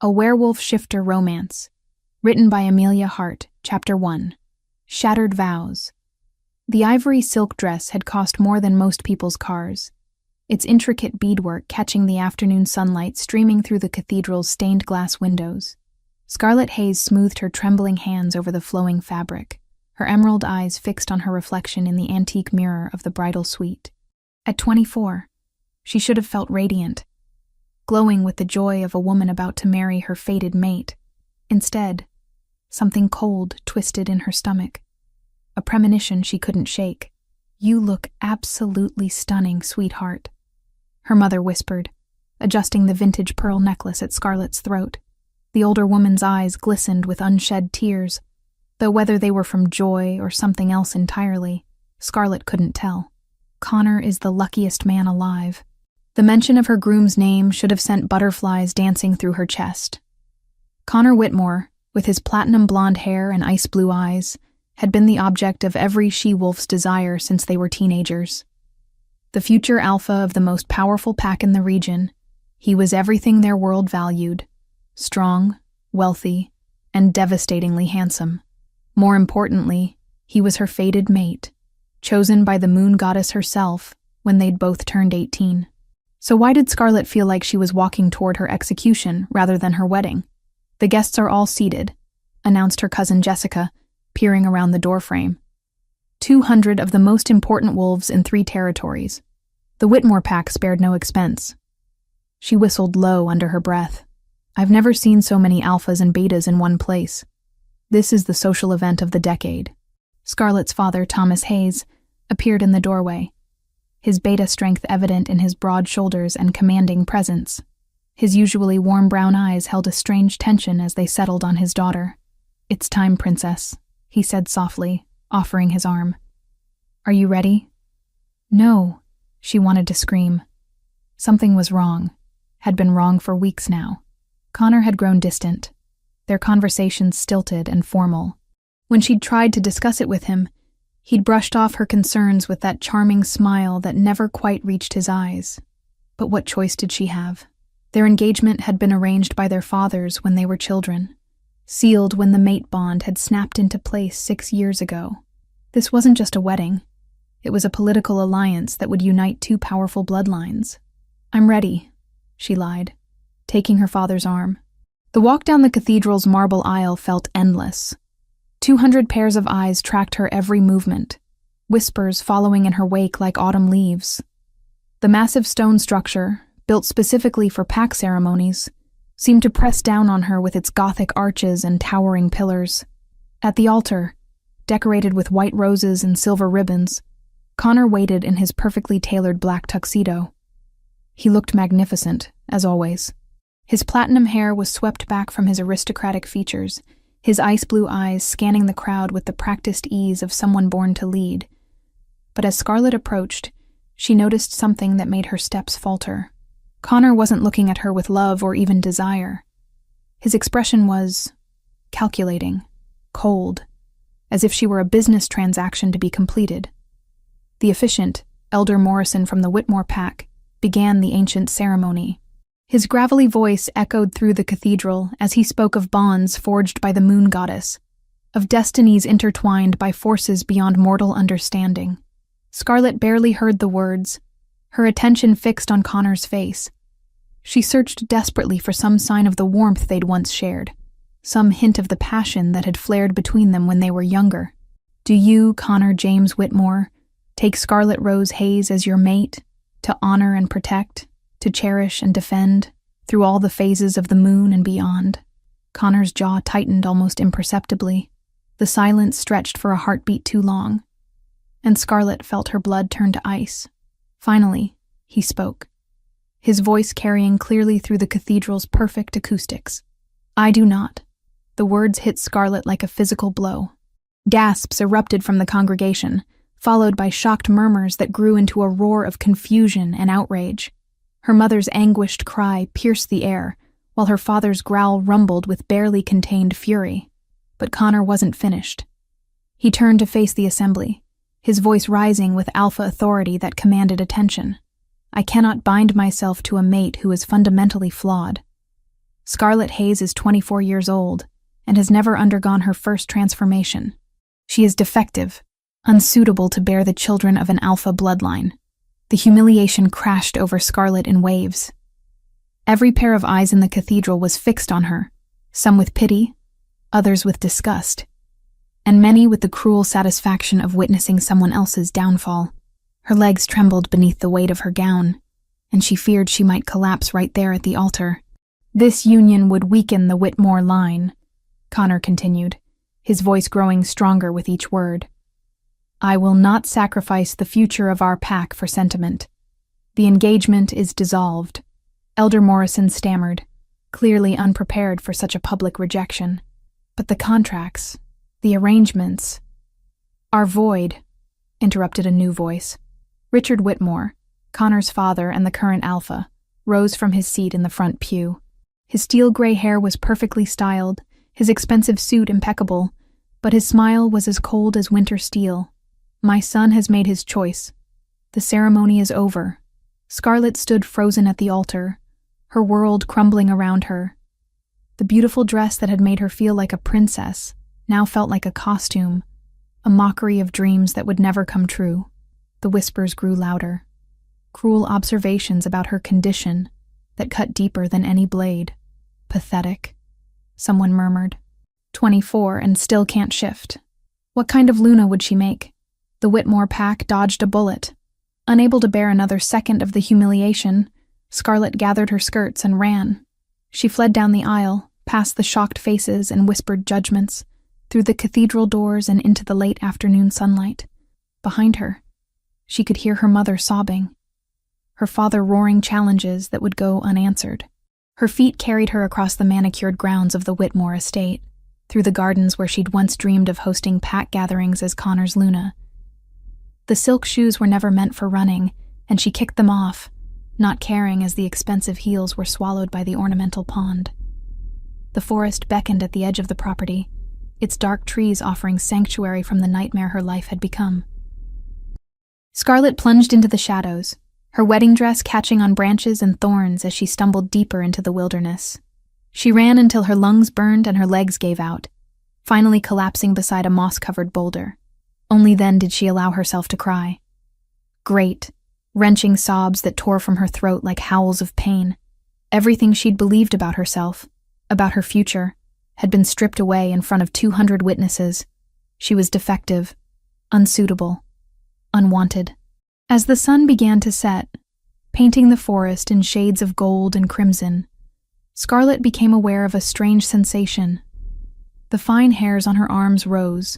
A Werewolf Shifter Romance. Written by Amelia Hart. Chapter 1. Shattered Vows. The ivory silk dress had cost more than most people's cars, its intricate beadwork catching the afternoon sunlight streaming through the cathedral's stained glass windows. Scarlet Hayes smoothed her trembling hands over the flowing fabric, her emerald eyes fixed on her reflection in the antique mirror of the bridal suite. At 24, she should have felt radiant, glowing with the joy of a woman about to marry her fated mate. Instead, something cold twisted in her stomach, a premonition she couldn't shake. "You look absolutely stunning, sweetheart," her mother whispered, adjusting the vintage pearl necklace at Scarlet's throat. The older woman's eyes glistened with unshed tears, though whether they were from joy or something else entirely, Scarlet couldn't tell. "Connor is the luckiest man alive." The mention of her groom's name should have sent butterflies dancing through her chest. Connor Whitmore, with his platinum blonde hair and ice blue eyes, had been the object of every she-wolf's desire since they were teenagers. The future alpha of the most powerful pack in the region, he was everything their world valued: strong, wealthy, and devastatingly handsome. More importantly, he was her fated mate, chosen by the moon goddess herself when they'd both turned 18. So why did Scarlet feel like she was walking toward her execution rather than her wedding? "The guests are all seated," announced her cousin Jessica, peering around the doorframe. 200 of the most important wolves in 3 territories. The Whitmore pack spared no expense. She whistled low under her breath. "I've never seen so many alphas and betas in one place. This is the social event of the decade." Scarlet's father, Thomas Hayes, appeared in the doorway, his beta strength evident in his broad shoulders and commanding presence. His usually warm brown eyes held a strange tension as they settled on his daughter. "It's time, princess," he said softly, offering his arm. "Are you ready?" "No," she wanted to scream. Something was wrong, had been wrong for weeks now. Connor had grown distant, their conversations stilted and formal. When she'd tried to discuss it with him, he'd brushed off her concerns with that charming smile that never quite reached his eyes. But what choice did she have? Their engagement had been arranged by their fathers when they were children, sealed when the mate bond had snapped into place 6 years ago. This wasn't just a wedding. It was a political alliance that would unite 2 powerful bloodlines. "I'm ready," she lied, taking her father's arm. The walk down the cathedral's marble aisle felt endless. 200 pairs of eyes tracked her every movement, whispers following in her wake like autumn leaves. The massive stone structure, built specifically for pack ceremonies, seemed to press down on her with its Gothic arches and towering pillars. At the altar, decorated with white roses and silver ribbons, Connor waited in his perfectly tailored black tuxedo. He looked magnificent, as always. His platinum hair was swept back from his aristocratic features, his ice blue eyes scanning the crowd with the practiced ease of someone born to lead. But as Scarlet approached, she noticed something that made her steps falter. Connor wasn't looking at her with love or even desire. His expression was calculating, cold, as if she were a business transaction to be completed. The efficient, Elder Morrison from the Whitmore pack, began the ancient ceremony. His gravelly voice echoed through the cathedral as he spoke of bonds forged by the moon goddess, of destinies intertwined by forces beyond mortal understanding. Scarlet barely heard the words, her attention fixed on Connor's face. She searched desperately for some sign of the warmth they'd once shared, some hint of the passion that had flared between them when they were younger. "Do you, Connor James Whitmore, take Scarlet Rose Hayes as your mate, to honor and protect, to cherish and defend, through all the phases of the moon and beyond?" Connor's jaw tightened almost imperceptibly. The silence stretched for a heartbeat too long, and Scarlet felt her blood turn to ice. Finally, he spoke, his voice carrying clearly through the cathedral's perfect acoustics. "I do not." The words hit Scarlet like a physical blow. Gasps erupted from the congregation, followed by shocked murmurs that grew into a roar of confusion and outrage. Her mother's anguished cry pierced the air, while her father's growl rumbled with barely contained fury. But Connor wasn't finished. He turned to face the assembly, his voice rising with alpha authority that commanded attention. "I cannot bind myself to a mate who is fundamentally flawed. Scarlet Hayes is 24 years old and has never undergone her first transformation. She is defective, unsuitable to bear the children of an alpha bloodline. The humiliation crashed over Scarlet in waves. Every pair of eyes in the cathedral was fixed on her, some with pity, others with disgust, and many with the cruel satisfaction of witnessing someone else's downfall. Her legs trembled beneath the weight of her gown, and she feared she might collapse right there at the altar. This union would weaken the Whitmore line, Connor continued, his voice growing stronger with each word. I will not sacrifice the future of our pack for sentiment. The engagement is dissolved. Elder Morrison stammered, clearly unprepared for such a public rejection. But the contracts, the arrangements, are void, interrupted a new voice. Richard Whitmore, Connor's father and the current alpha, rose from his seat in the front pew. His steel-gray hair was perfectly styled, his expensive suit impeccable, but his smile was as cold as winter steel. My son has made his choice. The ceremony is over. Scarlet stood frozen at the altar, her world crumbling around her. The beautiful dress that had made her feel like a princess now felt like a costume, a mockery of dreams that would never come true. The whispers grew louder. Cruel observations about her condition that cut deeper than any blade. Pathetic, someone murmured. 24 and still can't shift. What kind of Luna would she make? The Whitmore pack dodged a bullet. Unable to bear another second of the humiliation, Scarlet gathered her skirts and ran. She fled down the aisle, past the shocked faces and whispered judgments, through the cathedral doors and into the late afternoon sunlight. Behind her, she could hear her mother sobbing, her father roaring challenges that would go unanswered. Her feet carried her across the manicured grounds of the Whitmore estate, through the gardens where she'd once dreamed of hosting pack gatherings as Connor's Luna. The silk shoes were never meant for running, and she kicked them off, not caring as the expensive heels were swallowed by the ornamental pond. The forest beckoned at the edge of the property, its dark trees offering sanctuary from the nightmare her life had become. Scarlet plunged into the shadows, her wedding dress catching on branches and thorns as she stumbled deeper into the wilderness. She ran until her lungs burned and her legs gave out, finally collapsing beside a moss-covered boulder. Only then did she allow herself to cry. Great, wrenching sobs that tore from her throat like howls of pain. Everything she'd believed about herself, about her future, had been stripped away in front of 200 witnesses. She was defective, unsuitable, unwanted. As the sun began to set, painting the forest in shades of gold and crimson, Scarlet became aware of a strange sensation. The fine hairs on her arms rose,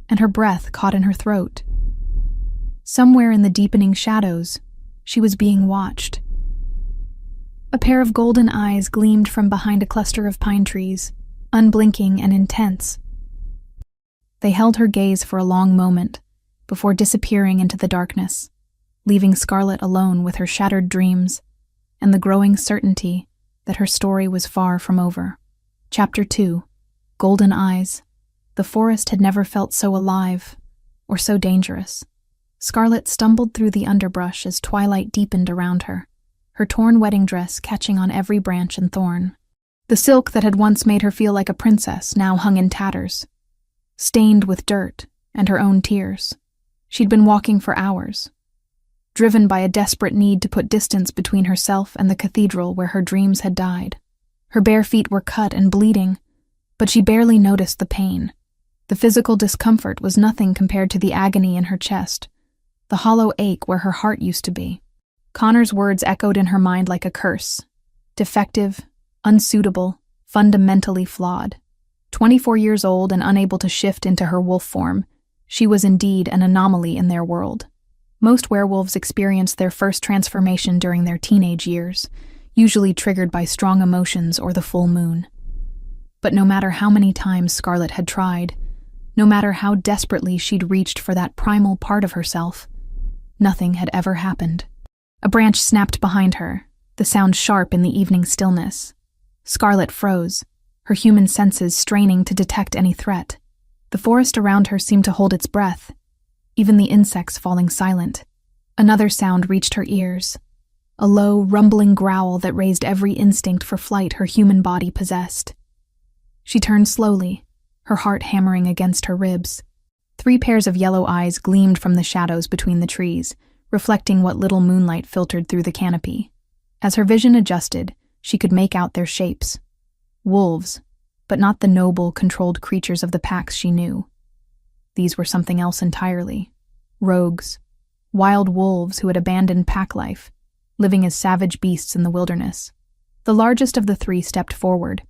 and her breath caught in her throat. Somewhere in the deepening shadows, she was being watched. A pair of golden eyes gleamed from behind a cluster of pine trees, unblinking and intense. They held her gaze for a long moment, before disappearing into the darkness, leaving Scarlet alone with her shattered dreams and the growing certainty that her story was far from over. Chapter 2. Golden Eyes. The forest had never felt so alive, or so dangerous. Scarlet stumbled through the underbrush as twilight deepened around her, her torn wedding dress catching on every branch and thorn. The silk that had once made her feel like a princess now hung in tatters, stained with dirt and her own tears. She'd been walking for hours, driven by a desperate need to put distance between herself and the cathedral where her dreams had died. Her bare feet were cut and bleeding, but she barely noticed the pain. The physical discomfort was nothing compared to the agony in her chest, the hollow ache where her heart used to be. Connor's words echoed in her mind like a curse. Defective, unsuitable, fundamentally flawed. 24 years old and unable to shift into her wolf form, she was indeed an anomaly in their world. Most werewolves experience their first transformation during their teenage years, usually triggered by strong emotions or the full moon. But no matter how many times Scarlet had tried, no matter how desperately she'd reached for that primal part of herself, nothing had ever happened. A branch snapped behind her, the sound sharp in the evening stillness. Scarlet froze, her human senses straining to detect any threat. The forest around her seemed to hold its breath, even the insects falling silent. Another sound reached her ears, a low, rumbling growl that raised every instinct for flight her human body possessed. She turned slowly, her heart hammering against her ribs. 3 pairs of yellow eyes gleamed from the shadows between the trees, reflecting what little moonlight filtered through the canopy. As her vision adjusted, she could make out their shapes. Wolves, but not the noble, controlled creatures of the packs she knew. These were something else entirely. Rogues, wild wolves who had abandoned pack life, living as savage beasts in the wilderness. The largest of the 3 stepped forward,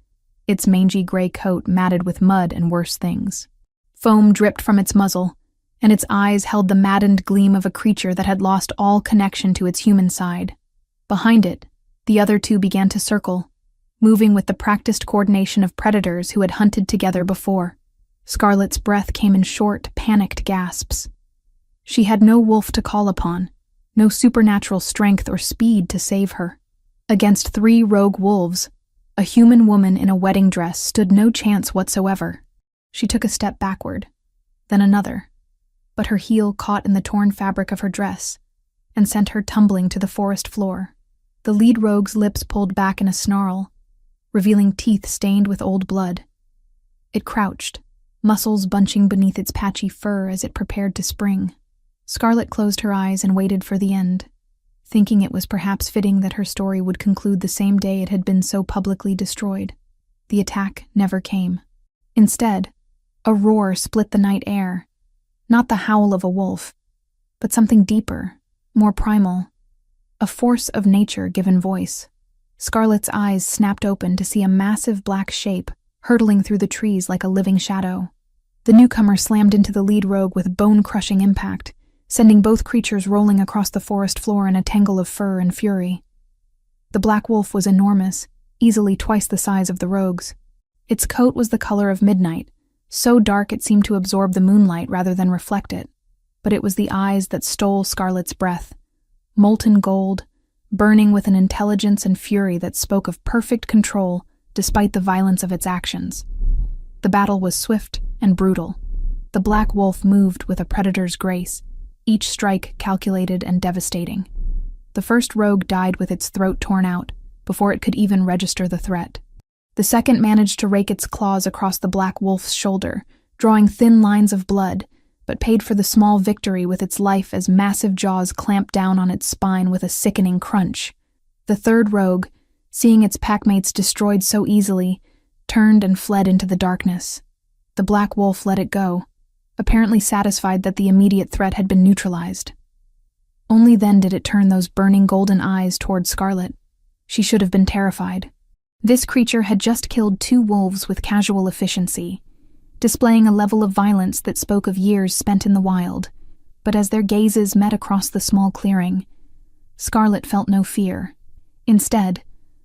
its mangy gray coat matted with mud and worse things. Foam dripped from its muzzle, and its eyes held the maddened gleam of a creature that had lost all connection to its human side. Behind it, the other 2 began to circle, moving with the practiced coordination of predators who had hunted together before. Scarlet's breath came in short, panicked gasps. She had no wolf to call upon, no supernatural strength or speed to save her. Against 3 rogue wolves, a human woman in a wedding dress stood no chance whatsoever. She took a step backward, then another, but her heel caught in the torn fabric of her dress and sent her tumbling to the forest floor. The lead rogue's lips pulled back in a snarl, revealing teeth stained with old blood. It crouched, muscles bunching beneath its patchy fur as it prepared to spring. Scarlet closed her eyes and waited for the end, thinking it was perhaps fitting that her story would conclude the same day it had been so publicly destroyed. The attack never came. Instead, a roar split the night air, not the howl of a wolf, but something deeper, more primal, a force of nature given voice. Scarlet's eyes snapped open to see a massive black shape hurtling through the trees like a living shadow. The newcomer slammed into the lead rogue with bone-crushing impact, sending both creatures rolling across the forest floor in a tangle of fur and fury. The black wolf was enormous, easily twice the size of the rogue's. Its coat was the color of midnight, so dark it seemed to absorb the moonlight rather than reflect it. But it was the eyes that stole Scarlet's breath, molten gold, burning with an intelligence and fury that spoke of perfect control despite the violence of its actions. The battle was swift and brutal. The black wolf moved with a predator's grace, each strike calculated and devastating. The first rogue died with its throat torn out before it could even register the threat. The second managed to rake its claws across the black wolf's shoulder, drawing thin lines of blood, but paid for the small victory with its life as massive jaws clamped down on its spine with a sickening crunch. The third rogue, seeing its packmates destroyed so easily, turned and fled into the darkness. The black wolf let it go, apparently satisfied that the immediate threat had been neutralized. Only then did it turn those burning golden eyes toward Scarlet. She should have been terrified. This creature had just killed 2 wolves with casual efficiency, displaying a level of violence that spoke of years spent in the wild. But as their gazes met across the small clearing, Scarlet felt no fear. Instead,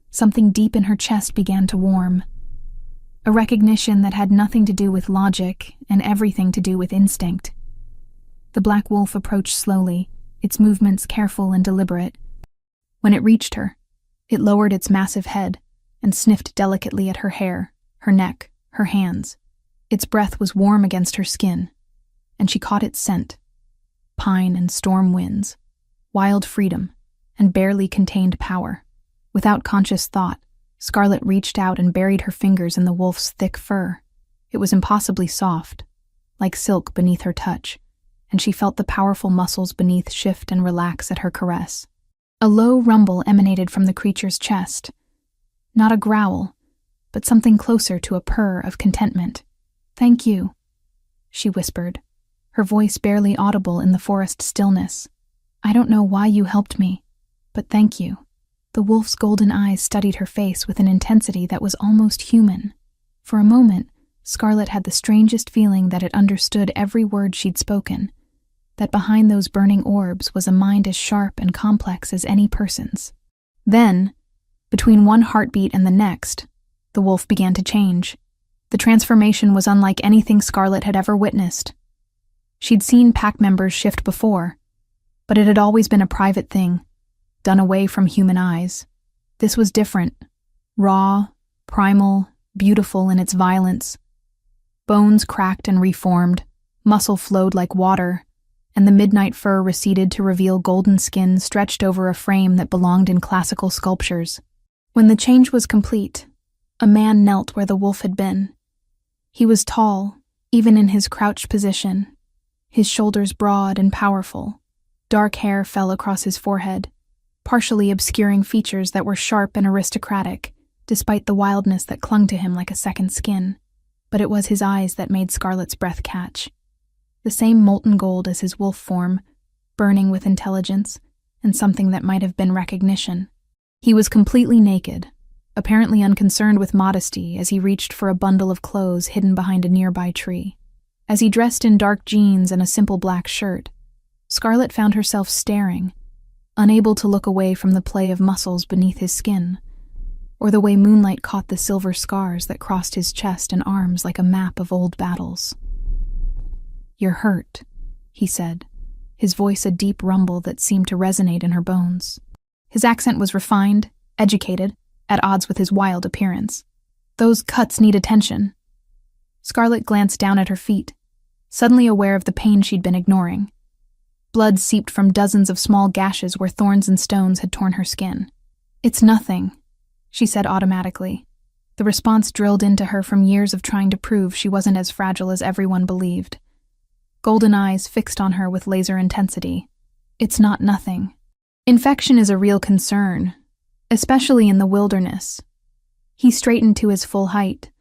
something deep in her chest began to warm. A recognition that had nothing to do with logic and everything to do with instinct. The black wolf approached slowly, its movements careful and deliberate. When it reached her, it lowered its massive head and sniffed delicately at her hair, her neck, her hands. Its breath was warm against her skin, and she caught its scent. Pine and storm winds, wild freedom, and barely contained power. Without conscious thought, Scarlet reached out and buried her fingers in the wolf's thick fur. It was impossibly soft, like silk beneath her touch, and she felt the powerful muscles beneath shift and relax at her caress. A low rumble emanated from the creature's chest. Not a growl, but something closer to a purr of contentment. "Thank you," she whispered, her voice barely audible in the forest stillness. "I don't know why you helped me, but thank you." The wolf's golden eyes studied her face with an intensity that was almost human. For a moment, Scarlet had the strangest feeling that it understood every word she'd spoken, that behind those burning orbs was a mind as sharp and complex as any person's. Then, between one heartbeat and the next, the wolf began to change. The transformation was unlike anything Scarlet had ever witnessed. She'd seen pack members shift before, but it had always been a private thing, done away from human eyes. This was different, raw, primal, beautiful in its violence. Bones cracked and reformed, muscle flowed like water, and the midnight fur receded to reveal golden skin stretched over a frame that belonged in classical sculptures. When the change was complete, a man knelt where the wolf had been. He was tall, even in his crouched position, his shoulders broad and powerful. Dark hair fell across his forehead, partially obscuring features that were sharp and aristocratic, despite the wildness that clung to him like a second skin. But it was his eyes that made Scarlet's breath catch. The same molten gold as his wolf form, burning with intelligence and something that might have been recognition. He was completely naked, apparently unconcerned with modesty as he reached for a bundle of clothes hidden behind a nearby tree. As he dressed in dark jeans and a simple black shirt, Scarlet found herself staring, unable to look away from the play of muscles beneath his skin, or the way moonlight caught the silver scars that crossed his chest and arms like a map of old battles. "You're hurt," he said, his voice a deep rumble that seemed to resonate in her bones. His accent was refined, educated, at odds with his wild appearance. "Those cuts need attention." Scarlet glanced down at her feet, suddenly aware of the pain she'd been ignoring. Blood seeped from dozens of small gashes where thorns and stones had torn her skin. "It's nothing," she said automatically, the response drilled into her from years of trying to prove she wasn't as fragile as everyone believed. Golden eyes fixed on her with laser intensity. "It's not nothing. Infection is a real concern, especially in the wilderness." He straightened to his full height,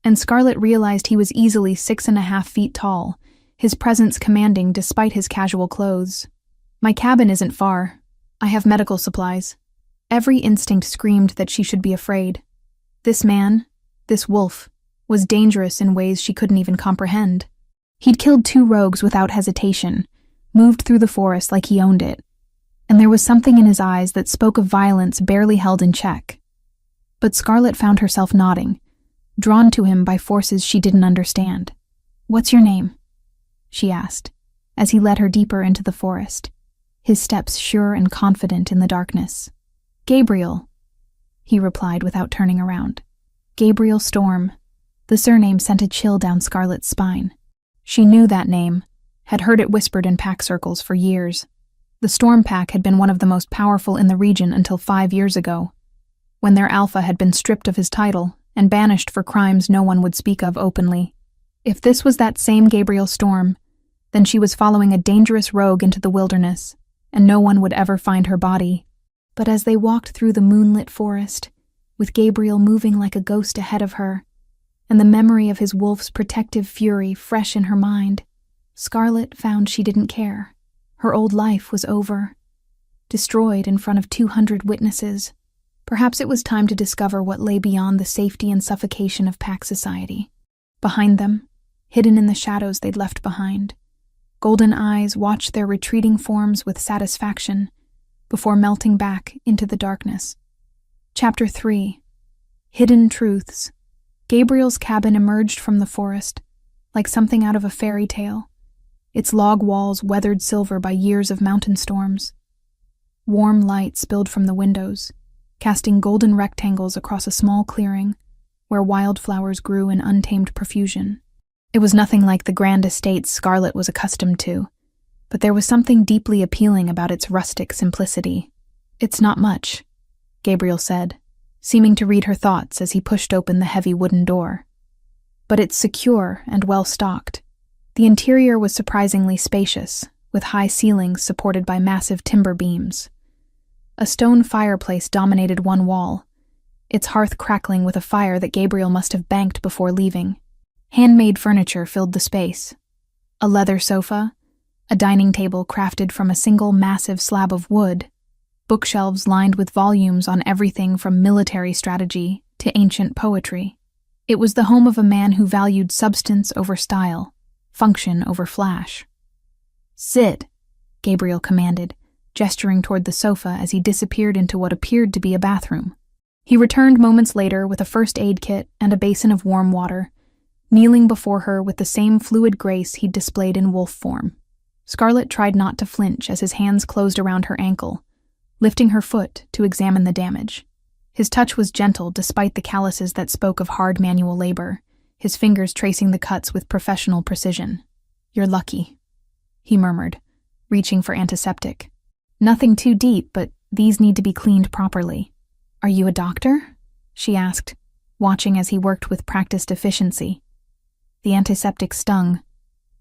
and Scarlet realized he was easily 6.5 feet tall, his presence commanding despite his casual clothes. "My cabin isn't far. I have medical supplies." Every instinct screamed that she should be afraid. This man, this wolf, was dangerous in ways she couldn't even comprehend. He'd killed 2 rogues without hesitation, moved through the forest like he owned it, and there was something in his eyes that spoke of violence barely held in check. But Scarlet found herself nodding, drawn to him by forces she didn't understand. "What's your name?" she asked, as he led her deeper into the forest, his steps sure and confident in the darkness. "Gabriel," he replied without turning around. Gabriel Storm. The surname sent a chill down Scarlet's spine. She knew that name, had heard it whispered in pack circles for years. The Storm Pack had been one of the most powerful in the region until 5 years ago, when their alpha had been stripped of his title and banished for crimes no one would speak of openly. If this was that same Gabriel Storm, then she was following a dangerous rogue into the wilderness, and no one would ever find her body. But as they walked through the moonlit forest, with Gabriel moving like a ghost ahead of her, and the memory of his wolf's protective fury fresh in her mind, Scarlet found she didn't care. Her old life was over, destroyed in front of 200 witnesses. Perhaps it was time to discover what lay beyond the safety and suffocation of pack society. Behind them, hidden in the shadows they'd left behind, golden eyes watched their retreating forms with satisfaction before melting back into the darkness. Chapter 3. Hidden Truths. Gabriel's cabin emerged from the forest, like something out of a fairy tale, its log walls weathered silver by years of mountain storms. Warm light spilled from the windows, casting golden rectangles across a small clearing where wildflowers grew in untamed profusion. It was nothing like the grand estates Scarlet was accustomed to, but there was something deeply appealing about its rustic simplicity. "It's not much," Gabriel said, seeming to read her thoughts as he pushed open the heavy wooden door. "But it's secure and well-stocked." The interior was surprisingly spacious, with high ceilings supported by massive timber beams. A stone fireplace dominated one wall, its hearth crackling with a fire that Gabriel must have banked before leaving. Handmade furniture filled the space. A leather sofa, a dining table crafted from a single massive slab of wood, bookshelves lined with volumes on everything from military strategy to ancient poetry. It was the home of a man who valued substance over style, function over flash. "Sit," Gabriel commanded, gesturing toward the sofa as he disappeared into what appeared to be a bathroom. He returned moments later with a first aid kit and a basin of warm water, kneeling before her with the same fluid grace he'd displayed in wolf form. Scarlet tried not to flinch as his hands closed around her ankle, lifting her foot to examine the damage. His touch was gentle despite the calluses that spoke of hard manual labor, his fingers tracing the cuts with professional precision. "You're lucky," he murmured, reaching for antiseptic. Nothing too deep, but these need to be cleaned properly. Are you a doctor? She asked, watching as he worked with practiced efficiency. The antiseptic stung,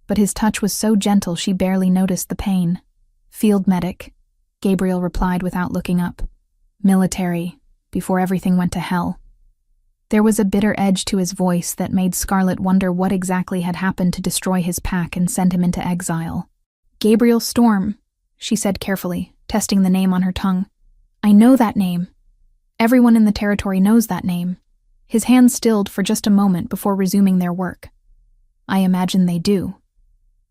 but his touch was so gentle she barely noticed the pain. Field medic, Gabriel replied without looking up. Military, before everything went to hell. There was a bitter edge to his voice that made Scarlet wonder what exactly had happened to destroy his pack and send him into exile. Gabriel Storm, she said carefully, testing the name on her tongue. I know that name. Everyone in the territory knows that name. His hands stilled for just a moment before resuming their work. I imagine they do.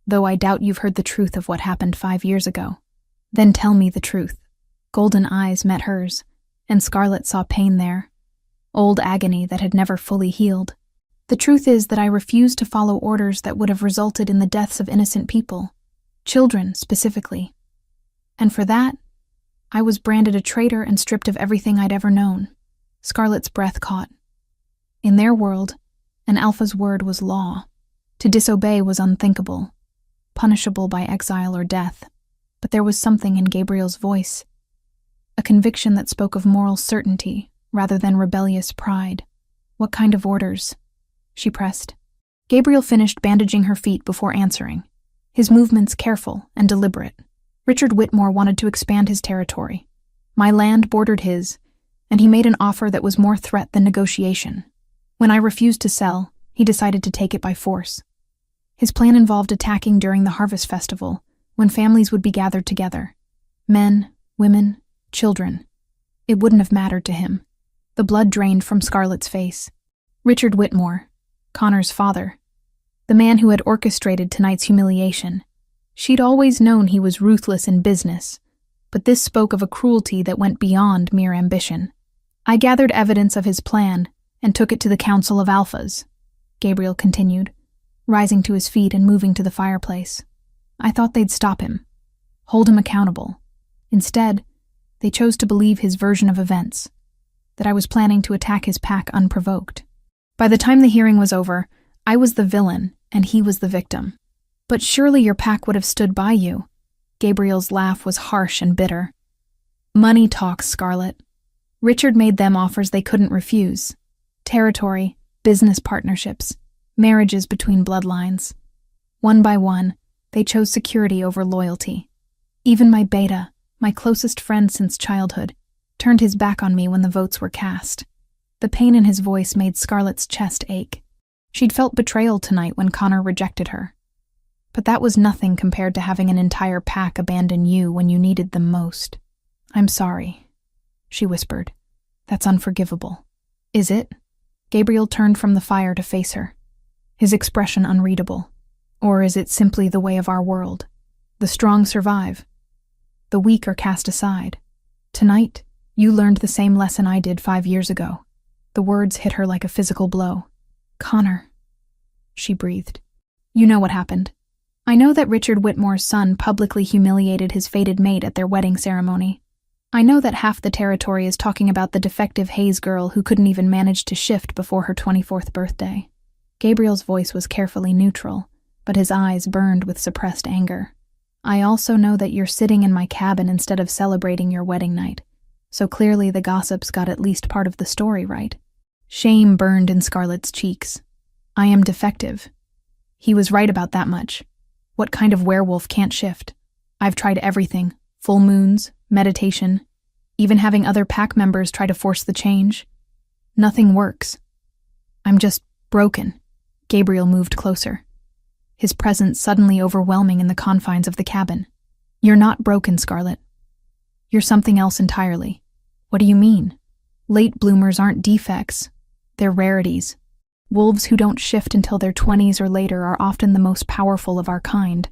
Though I doubt you've heard the truth of what happened 5 years ago. Then tell me the truth. Golden eyes met hers, and Scarlet saw pain there. Old agony that had never fully healed. The truth is that I refused to follow orders that would have resulted in the deaths of innocent people. Children, specifically. And for that, I was branded a traitor and stripped of everything I'd ever known. Scarlet's breath caught. In their world, an alpha's word was law. To disobey was unthinkable, punishable by exile or death. But there was something in Gabriel's voice. A conviction that spoke of moral certainty rather than rebellious pride. What kind of orders? She pressed. Gabriel finished bandaging her feet before answering, his movements careful and deliberate. Richard Whitmore wanted to expand his territory. My land bordered his, and he made an offer that was more threat than negotiation. When I refused to sell, he decided to take it by force. His plan involved attacking during the harvest festival, when families would be gathered together. Men, women, children. It wouldn't have mattered to him. The blood drained from Scarlet's face. Richard Whitmore, Connor's father, the man who had orchestrated tonight's humiliation. She'd always known he was ruthless in business, but this spoke of a cruelty that went beyond mere ambition. I gathered evidence of his plan and took it to the Council of Alphas, Gabriel continued, rising to his feet and moving to the fireplace. I thought they'd stop him, hold him accountable. Instead, they chose to believe his version of events, that I was planning to attack his pack unprovoked. By the time the hearing was over, I was the villain and he was the victim. But surely your pack would have stood by you. Gabriel's laugh was harsh and bitter. Money talks, Scarlet. Richard made them offers they couldn't refuse. Territory, business partnerships, marriages between bloodlines. One by one, they chose security over loyalty. Even my beta, my closest friend since childhood, turned his back on me when the votes were cast. The pain in his voice made Scarlet's chest ache. She'd felt betrayal tonight when Connor rejected her. But that was nothing compared to having an entire pack abandon you when you needed them most. I'm sorry, she whispered. That's unforgivable. Is it? Gabriel turned from the fire to face her, his expression unreadable. Or is it simply the way of our world? The strong survive. The weak are cast aside. Tonight, you learned the same lesson I did 5 years ago. The words hit her like a physical blow. Connor, she breathed. You know what happened. I know that Richard Whitmore's son publicly humiliated his fated mate at their wedding ceremony. I know that half the territory is talking about the defective Hayes girl who couldn't even manage to shift before her 24th birthday. Gabriel's voice was carefully neutral, but his eyes burned with suppressed anger. I also know that you're sitting in my cabin instead of celebrating your wedding night, so clearly the gossips got at least part of the story right. Shame burned in Scarlet's cheeks. I am defective. He was right about that much. What kind of werewolf can't shift? I've tried everything. Full moons, meditation, even having other pack members try to force the change. Nothing works. I'm just broken. Gabriel moved closer, his presence suddenly overwhelming in the confines of the cabin. You're not broken, Scarlet. You're something else entirely. What do you mean? Late bloomers aren't defects. They're rarities. Wolves who don't shift until their 20s or later are often the most powerful of our kind.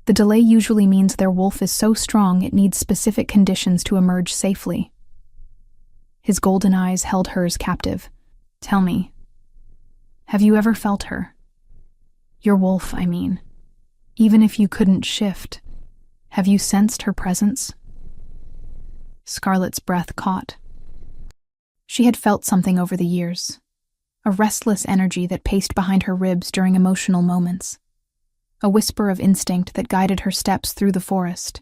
The delay usually means their wolf is so strong it needs specific conditions to emerge safely. His golden eyes held hers captive. Tell me, have you ever felt her? Your wolf, I mean. Even if you couldn't shift, have you sensed her presence? Scarlet's breath caught. She had felt something over the years. A restless energy that paced behind her ribs during emotional moments. a whisper of instinct that guided her steps through the forest.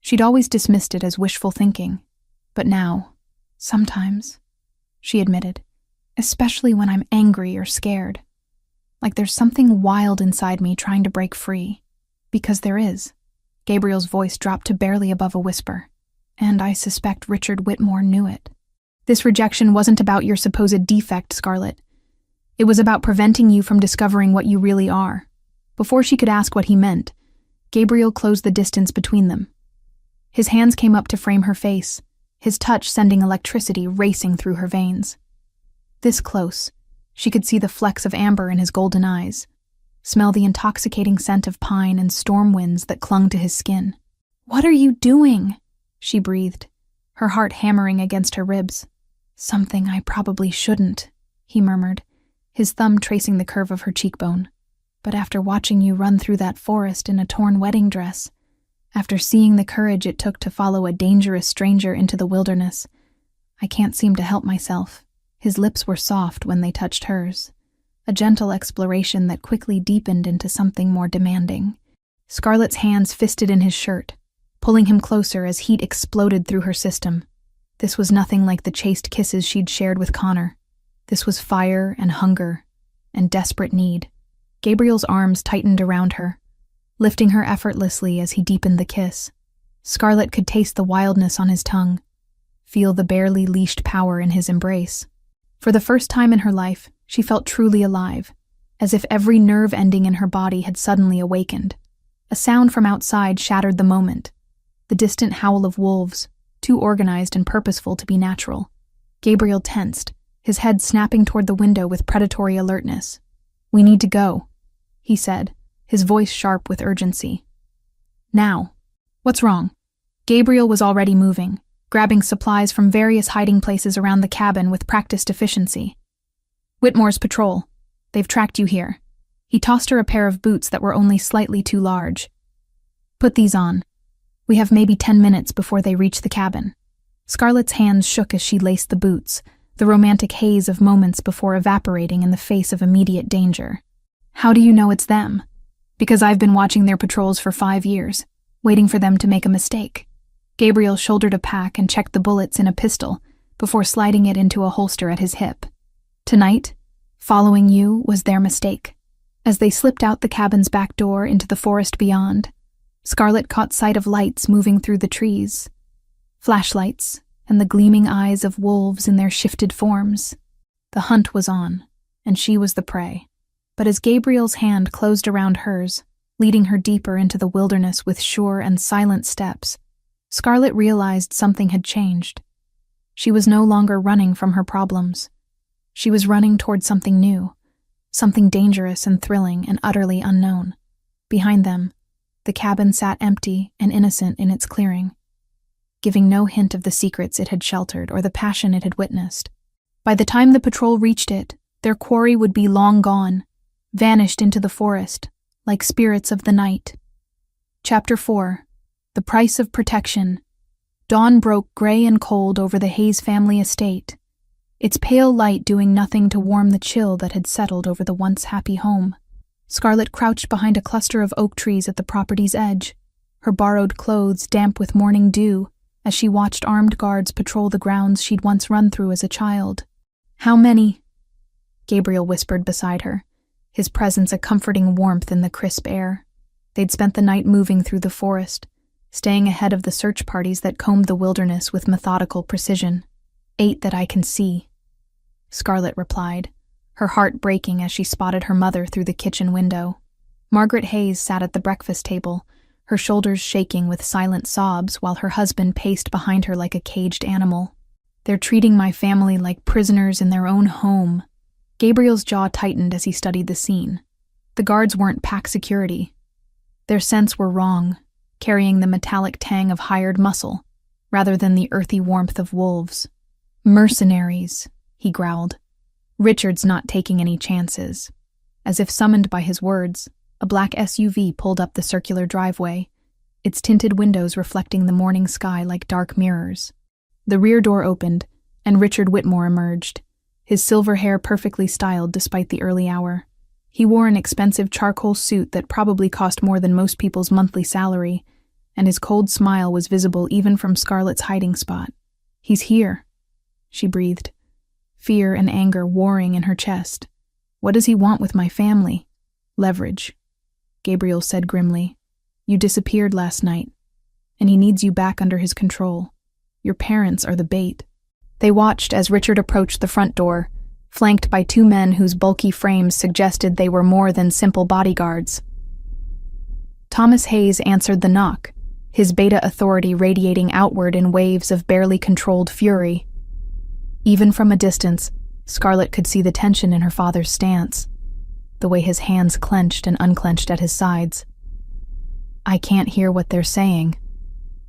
She'd always dismissed it as wishful thinking, but now, sometimes, she admitted, especially when I'm angry or scared. Like there's something wild inside me trying to break free. Because there is. Gabriel's voice dropped to barely above a whisper, and I suspect Richard Whitmore knew it. This rejection wasn't about your supposed defect, Scarlett. It was about preventing you from discovering what you really are. Before she could ask what he meant, Gabriel closed the distance between them. His hands came up to frame her face, his touch sending electricity racing through her veins. This close, she could see the flecks of amber in his golden eyes, smell the intoxicating scent of pine and storm winds that clung to his skin. "What are you doing?" she breathed, her heart hammering against her ribs. "Something I probably shouldn't," he murmured, his thumb tracing the curve of her cheekbone. "But after watching you run through that forest in a torn wedding dress, after seeing the courage it took to follow a dangerous stranger into the wilderness, I can't seem to help myself." His lips were soft when they touched hers, a gentle exploration that quickly deepened into something more demanding. Scarlett's hands fisted in his shirt, pulling him closer as heat exploded through her system. This was nothing like the chaste kisses she'd shared with Connor. This was fire and hunger and desperate need. Gabriel's arms tightened around her, lifting her effortlessly as he deepened the kiss. Scarlett could taste the wildness on his tongue, feel the barely leashed power in his embrace. For the first time in her life, she felt truly alive, as if every nerve ending in her body had suddenly awakened. A sound from outside shattered the moment, the distant howl of wolves, too organized and purposeful to be natural. Gabriel tensed, his head snapping toward the window with predatory alertness. "We need to go," he said, his voice sharp with urgency. "Now." "What's wrong?" Gabriel was already moving, grabbing supplies from various hiding places around the cabin with practiced efficiency. "Whitmore's patrol. They've tracked you here." He tossed her a pair of boots that were only slightly too large. "Put these on. We have maybe 10 minutes before they reach the cabin." Scarlett's hands shook as she laced the boots, the romantic haze of moments before evaporating in the face of immediate danger. "How do you know it's them?" "Because I've been watching their patrols for 5 years, waiting for them to make a mistake." Gabriel shouldered a pack and checked the bullets in a pistol before sliding it into a holster at his hip. "Tonight, following you was their mistake." As they slipped out the cabin's back door into the forest beyond, Scarlett caught sight of lights moving through the trees. Flashlights and the gleaming eyes of wolves in their shifted forms. The hunt was on, and she was the prey. But as Gabriel's hand closed around hers, leading her deeper into the wilderness with sure and silent steps, Scarlett realized something had changed. She was no longer running from her problems. She was running toward something new, something dangerous and thrilling and utterly unknown. Behind them, the cabin sat empty and innocent in its clearing, giving no hint of the secrets it had sheltered or the passion it had witnessed. By the time the patrol reached it, their quarry would be long gone, vanished into the forest, like spirits of the night. Chapter 4. The Price of Protection. Dawn broke gray and cold over the Hayes family estate, its pale light doing nothing to warm the chill that had settled over the once happy home. Scarlett crouched behind a cluster of oak trees at the property's edge, her borrowed clothes damp with morning dew, as she watched armed guards patrol the grounds she'd once run through as a child. "How many?" Gabriel whispered beside her, his presence a comforting warmth in the crisp air. They'd spent the night moving through the forest, staying ahead of the search parties that combed the wilderness with methodical precision. "8 that I can see," Scarlett replied, her heart breaking as she spotted her mother through the kitchen window. Margaret Hayes sat at the breakfast table, her shoulders shaking with silent sobs while her husband paced behind her like a caged animal. "They're treating my family like prisoners in their own home." Gabriel's jaw tightened as he studied the scene. The guards weren't pack security. Their scents were wrong, carrying the metallic tang of hired muscle, rather than the earthy warmth of wolves. "Mercenaries," he growled. "Richard's not taking any chances." As if summoned by his words, a black SUV pulled up the circular driveway, its tinted windows reflecting the morning sky like dark mirrors. The rear door opened, and Richard Whitmore emerged, his silver hair perfectly styled despite the early hour. He wore an expensive charcoal suit that probably cost more than most people's monthly salary, and his cold smile was visible even from Scarlett's hiding spot. "He's here," she breathed, fear and anger warring in her chest. "What does he want with my family?" "Leverage," Gabriel said grimly. "You disappeared last night, and he needs you back under his control. Your parents are the bait." They watched as Richard approached the front door, flanked by two men whose bulky frames suggested they were more than simple bodyguards. Thomas Hayes answered the knock, his beta authority radiating outward in waves of barely controlled fury. Even from a distance, Scarlett could see the tension in her father's stance, the way his hands clenched and unclenched at his sides. "I can't hear what they're saying,"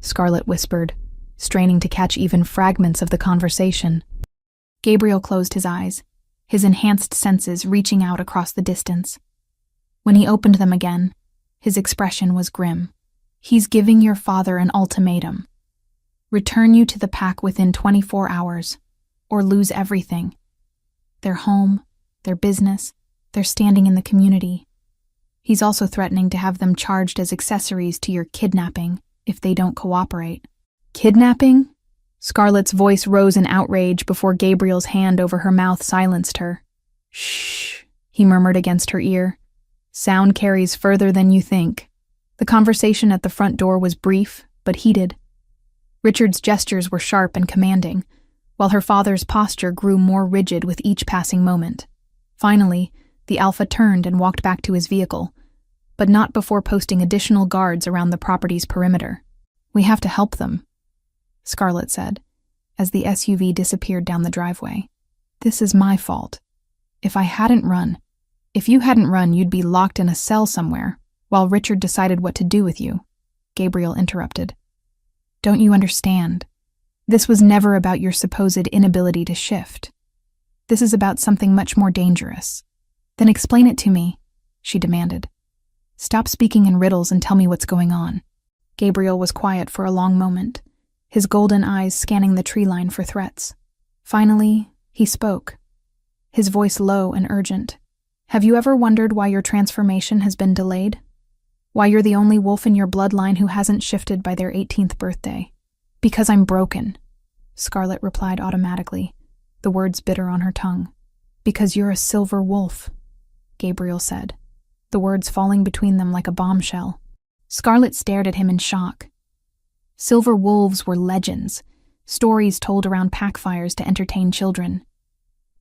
Scarlett whispered, straining to catch even fragments of the conversation. Gabriel closed his eyes, his enhanced senses reaching out across the distance. When he opened them again, his expression was grim. "He's giving your father an ultimatum. Return you to the pack within 24 hours, or lose everything. Their home, their business, their standing in the community. He's also threatening to have them charged as accessories to your kidnapping if they don't cooperate." "Kidnapping?" Scarlett's voice rose in outrage before Gabriel's hand over her mouth silenced her. "Shh," he murmured against her ear. "Sound carries further than you think." The conversation at the front door was brief, but heated. Richard's gestures were sharp and commanding, while her father's posture grew more rigid with each passing moment. Finally, the Alpha turned and walked back to his vehicle, but not before posting additional guards around the property's perimeter. "We have to help them," Scarlett said, as the SUV disappeared down the driveway. "This is my fault. If you hadn't run, you'd be locked in a cell somewhere, while Richard decided what to do with you," Gabriel interrupted. "Don't you understand? This was never about your supposed inability to shift. This is about something much more dangerous." "Then explain it to me," she demanded. "Stop speaking in riddles and tell me what's going on." Gabriel was quiet for a long moment, his golden eyes scanning the tree line for threats. Finally, he spoke, his voice low and urgent. "Have you ever wondered why your transformation has been delayed? Why you're the only wolf in your bloodline who hasn't shifted by their 18th birthday?" "Because I'm broken," Scarlett replied automatically, the words bitter on her tongue. "Because you're a silver wolf," Gabriel said, the words falling between them like a bombshell. Scarlett stared at him in shock. Silver wolves were legends, stories told around pack fires to entertain children.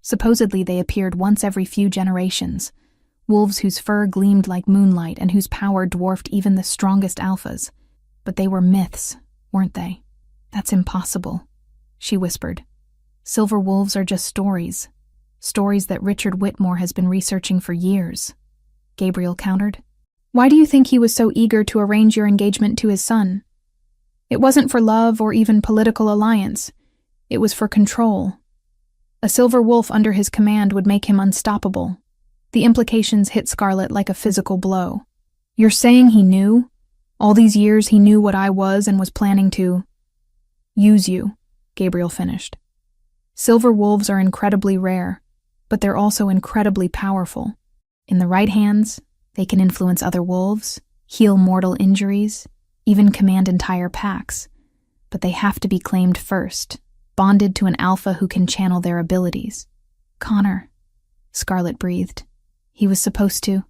Supposedly they appeared once every few generations, wolves whose fur gleamed like moonlight and whose power dwarfed even the strongest alphas. But they were myths, weren't they? "That's impossible," she whispered. "Silver wolves are just stories that Richard Whitmore has been researching for years," Gabriel countered. "Why do you think he was so eager to arrange your engagement to his son? It wasn't for love or even political alliance. It was for control. A silver wolf under his command would make him unstoppable." The implications hit Scarlett like a physical blow. "You're saying he knew? All these years he knew what I was and was planning to use you," Gabriel finished. "Silver wolves are incredibly rare, but they're also incredibly powerful. In the right hands, they can influence other wolves, heal mortal injuries, even command entire packs. But they have to be claimed first, bonded to an alpha who can channel their abilities." "Connor," Scarlett breathed. "He was supposed to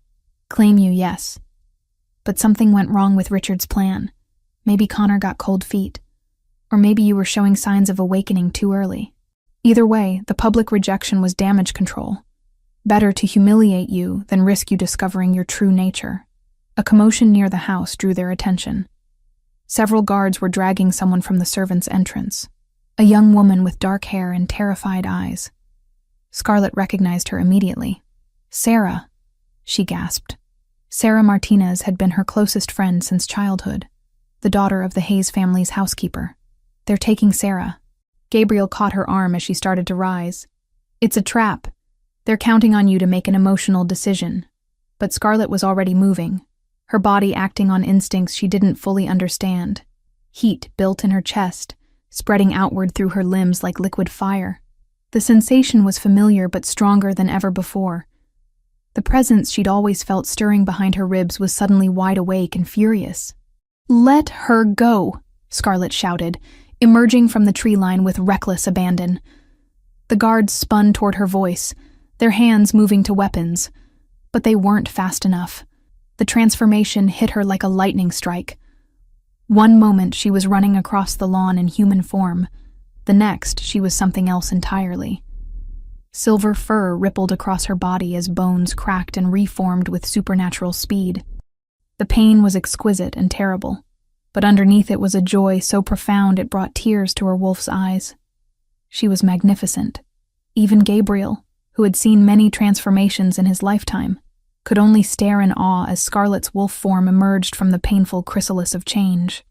claim you, yes. But something went wrong with Richard's plan. Maybe Connor got cold feet. Or maybe you were showing signs of awakening too early. Either way, the public rejection was damage control. Better to humiliate you than risk you discovering your true nature." A commotion near the house drew their attention. Several guards were dragging someone from the servants' entrance, a young woman with dark hair and terrified eyes. Scarlett recognized her immediately. "Sarah," she gasped. Sarah Martinez had been her closest friend since childhood, the daughter of the Hayes family's housekeeper. "They're taking Sarah." Gabriel caught her arm as she started to rise. "It's a trap. They're counting on you to make an emotional decision." But Scarlett was already moving, her body acting on instincts she didn't fully understand. Heat built in her chest, spreading outward through her limbs like liquid fire. The sensation was familiar but stronger than ever before. The presence she'd always felt stirring behind her ribs was suddenly wide awake and furious. "Let her go," Scarlet shouted, emerging from the tree line with reckless abandon. The guards spun toward her voice, their hands moving to weapons, but they weren't fast enough. The transformation hit her like a lightning strike. One moment she was running across the lawn in human form, the next she was something else entirely. Silver fur rippled across her body as bones cracked and reformed with supernatural speed. The pain was exquisite and terrible, but underneath it was a joy so profound it brought tears to her wolf's eyes. She was magnificent. Even Gabriel, who had seen many transformations in his lifetime, could only stare in awe as Scarlet's wolf form emerged from the painful chrysalis of change.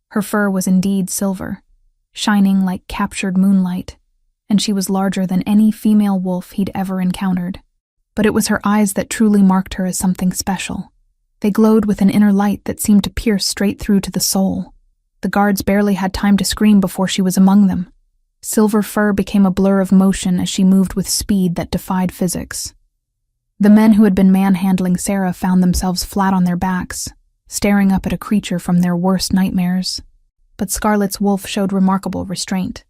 Her fur was indeed silver, shining like captured moonlight, and she was larger than any female wolf he'd ever encountered. But it was her eyes that truly marked her as something special. They glowed with an inner light that seemed to pierce straight through to the soul. The guards barely had time to scream before she was among them. Silver fur became a blur of motion as she moved with speed that defied physics. The men who had been manhandling Sarah found themselves flat on their backs, staring up at a creature from their worst nightmares. But Scarlet's wolf showed remarkable restraint.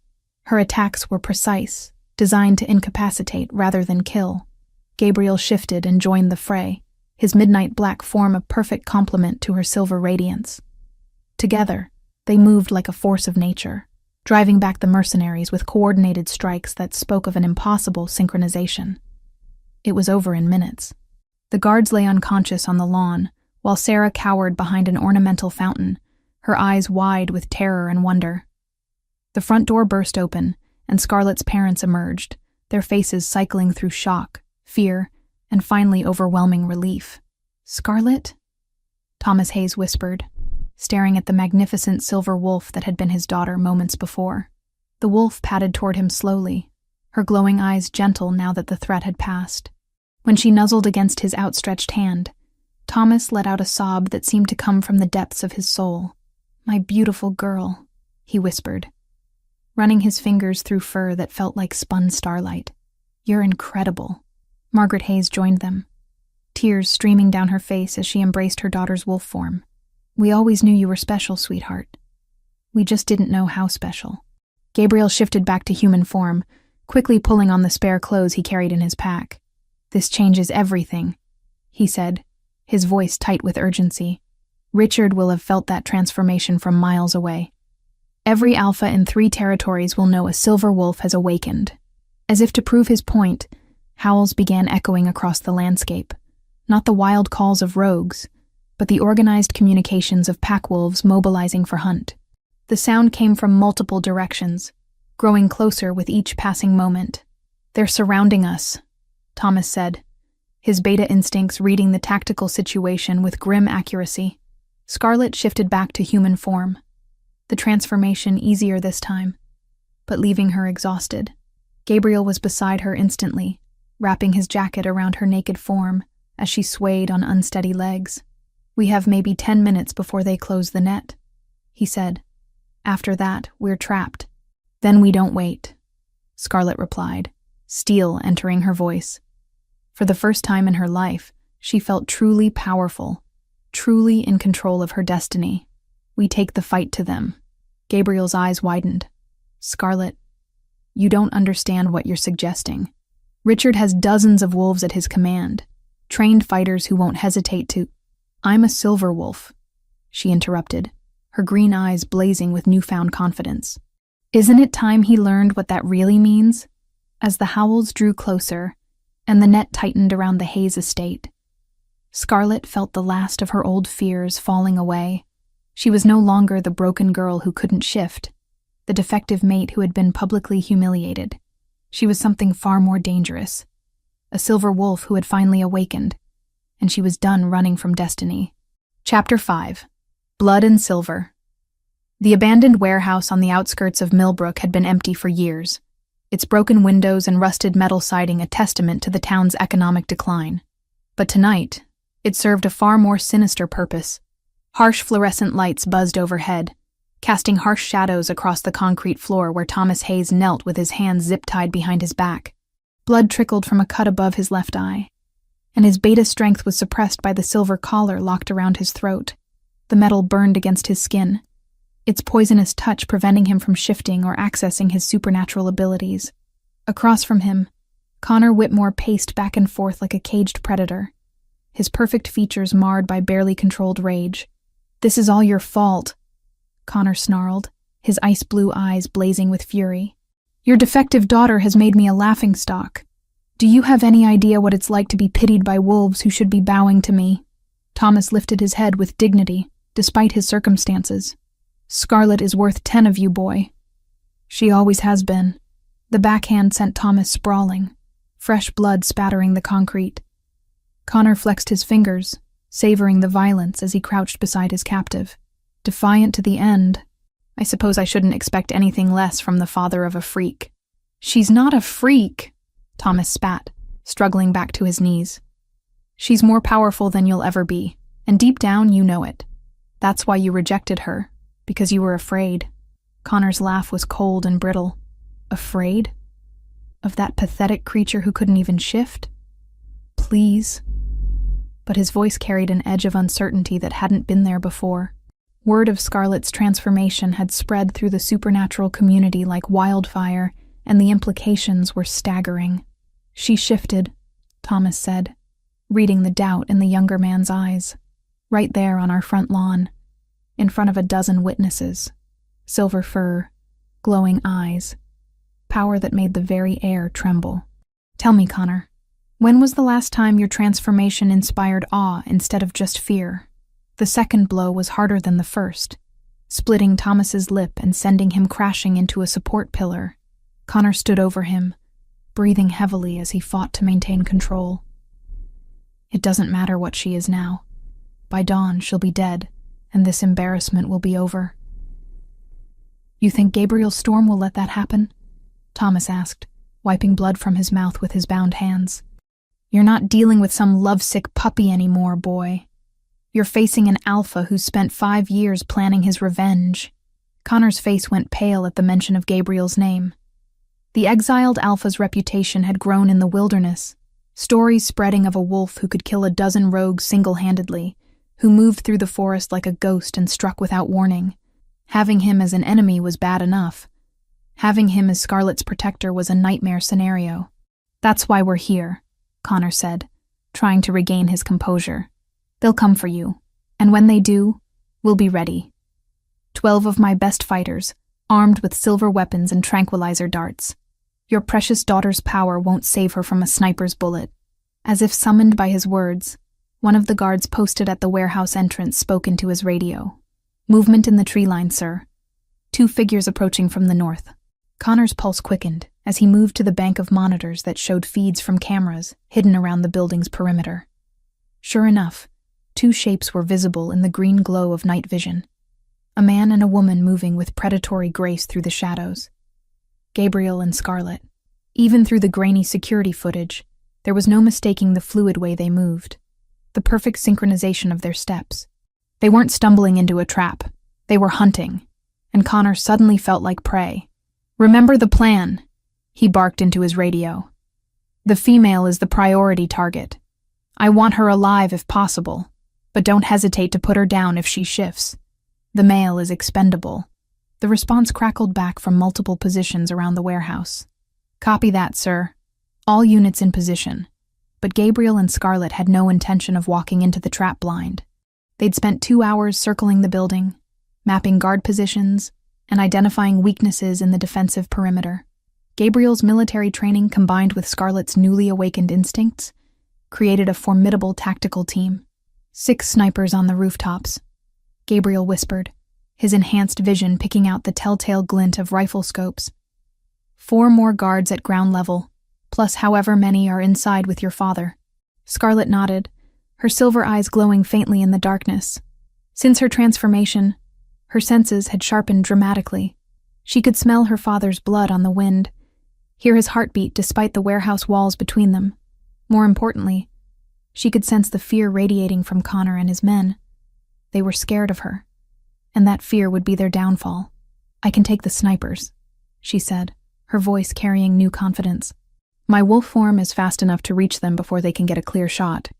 Her attacks were precise, designed to incapacitate rather than kill. Gabriel shifted and joined the fray, his midnight black form a perfect complement to her silver radiance. Together, they moved like a force of nature, driving back the mercenaries with coordinated strikes that spoke of an impossible synchronization. It was over in minutes. The guards lay unconscious on the lawn, while Sarah cowered behind an ornamental fountain, her eyes wide with terror and wonder. The front door burst open, and Scarlet's parents emerged, their faces cycling through shock, fear, and finally overwhelming relief. "Scarlet?" Thomas Hayes whispered, staring at the magnificent silver wolf that had been his daughter moments before. The wolf padded toward him slowly, her glowing eyes gentle now that the threat had passed. When she nuzzled against his outstretched hand, Thomas let out a sob that seemed to come from the depths of his soul. "My beautiful girl," he whispered, running his fingers through fur that felt like spun starlight. "You're incredible." Margaret Hayes joined them, tears streaming down her face as she embraced her daughter's wolf form. "We always knew you were special, sweetheart. We just didn't know how special." Gabriel shifted back to human form, quickly pulling on the spare clothes he carried in his pack. "This changes everything," he said, his voice tight with urgency. "Richard will have felt that transformation from miles away. Every alpha in 3 territories will know a silver wolf has awakened." As if to prove his point, howls began echoing across the landscape, not the wild calls of rogues, but the organized communications of pack wolves mobilizing for hunt. The sound came from multiple directions, growing closer with each passing moment. "They're surrounding us," Thomas said, his beta instincts reading the tactical situation with grim accuracy. Scarlet shifted back to human form, the transformation easier this time, but leaving her exhausted. Gabriel was beside her instantly, wrapping his jacket around her naked form as she swayed on unsteady legs. "We have maybe 10 minutes before they close the net," he said. "After that, we're trapped." "Then we don't wait," Scarlet replied, steel entering her voice. For the first time in her life, she felt truly powerful, truly in control of her destiny. "We take the fight to them." Gabriel's eyes widened. "Scarlet, you don't understand what you're suggesting. Richard has dozens of wolves at his command, trained fighters who won't hesitate to—" "I'm a silver wolf," she interrupted, her green eyes blazing with newfound confidence. "Isn't it time he learned what that really means?" As the howls drew closer, and the net tightened around the Hayes estate, Scarlet felt the last of her old fears falling away. She was no longer the broken girl who couldn't shift, the defective mate who had been publicly humiliated. She was something far more dangerous, a silver wolf who had finally awakened, and she was done running from destiny. Chapter 5. Blood and Silver. The abandoned warehouse on the outskirts of Millbrook had been empty for years, its broken windows and rusted metal siding a testament to the town's economic decline. But tonight, it served a far more sinister purpose. Harsh fluorescent lights buzzed overhead, casting harsh shadows across the concrete floor where Thomas Hayes knelt with his hands zip-tied behind his back. Blood trickled from a cut above his left eye, and his beta strength was suppressed by the silver collar locked around his throat. The metal burned against his skin, its poisonous touch preventing him from shifting or accessing his supernatural abilities. Across from him, Connor Whitmore paced back and forth like a caged predator, his perfect features marred by barely controlled rage. "This is all your fault," Connor snarled, his ice-blue eyes blazing with fury. "Your defective daughter has made me a laughingstock. Do you have any idea what it's like to be pitied by wolves who should be bowing to me?" Thomas lifted his head with dignity, despite his circumstances. "Scarlet is worth 10 of you, boy." "She always has been." The backhand sent Thomas sprawling, fresh blood spattering the concrete. Connor flexed his fingers, savoring the violence as he crouched beside his captive. Defiant to the end, "I suppose I shouldn't expect anything less from the father of a freak." "She's not a freak," Thomas spat, struggling back to his knees. "She's more powerful than you'll ever be, and deep down you know it. That's why you rejected her, because you were afraid." Connor's laugh was cold and brittle. Afraid? Of that pathetic creature who couldn't even shift? Please. But his voice carried an edge of uncertainty that hadn't been there before. Word of Scarlet's transformation had spread through the supernatural community like wildfire, and the implications were staggering. "She shifted," Thomas said, reading the doubt in the younger man's eyes. "Right there on our front lawn, in front of a dozen witnesses. Silver fur, glowing eyes, power that made the very air tremble. Tell me, Connor, when was the last time your transformation inspired awe instead of just fear?" The second blow was harder than the first, splitting Thomas's lip and sending him crashing into a support pillar. Connor stood over him, breathing heavily as he fought to maintain control. "It doesn't matter what she is now. By dawn, she'll be dead, and this embarrassment will be over." "You think Gabriel Storm will let that happen?" Thomas asked, wiping blood from his mouth with his bound hands. "You're not dealing with some lovesick puppy anymore, boy. You're facing an alpha who's spent 5 years planning his revenge." Connor's face went pale at the mention of Gabriel's name. The exiled alpha's reputation had grown in the wilderness, stories spreading of a wolf who could kill a dozen rogues single-handedly, who moved through the forest like a ghost and struck without warning. Having him as an enemy was bad enough. Having him as Scarlet's protector was a nightmare scenario. "That's why we're here," Connor said, trying to regain his composure. "They'll come for you, and when they do, we'll be ready. 12 of my best fighters, armed with silver weapons and tranquilizer darts. Your precious daughter's power won't save her from a sniper's bullet." As if summoned by his words, one of the guards posted at the warehouse entrance spoke into his radio. "Movement in the tree line, sir. 2 figures approaching from the north." Connor's pulse quickened as he moved to the bank of monitors that showed feeds from cameras hidden around the building's perimeter. Sure enough, 2 shapes were visible in the green glow of night vision. A man and a woman moving with predatory grace through the shadows. Gabriel and Scarlet. Even through the grainy security footage, there was no mistaking the fluid way they moved, the perfect synchronization of their steps. They weren't stumbling into a trap. They were hunting, and Connor suddenly felt like prey. "Remember the plan," he barked into his radio. "The female is the priority target. I want her alive if possible, but don't hesitate to put her down if she shifts. The male is expendable." The response crackled back from multiple positions around the warehouse. "Copy that, sir. All units in position." But Gabriel and Scarlet had no intention of walking into the trap blind. They'd spent 2 hours circling the building, mapping guard positions, and identifying weaknesses in the defensive perimeter. Gabriel's military training combined with Scarlet's newly awakened instincts created a formidable tactical team. 6 snipers on the rooftops, Gabriel whispered, his enhanced vision picking out the telltale glint of rifle scopes. 4 more guards at ground level, plus however many are inside with your father. Scarlet nodded, her silver eyes glowing faintly in the darkness. Since her transformation, her senses had sharpened dramatically. She could smell her father's blood on the wind, hear his heartbeat despite the warehouse walls between them. More importantly, she could sense the fear radiating from Connor and his men. They were scared of her, and that fear would be their downfall. "I can take the snipers," she said, her voice carrying new confidence. My wolf form is fast enough to reach them before they can get a clear shot.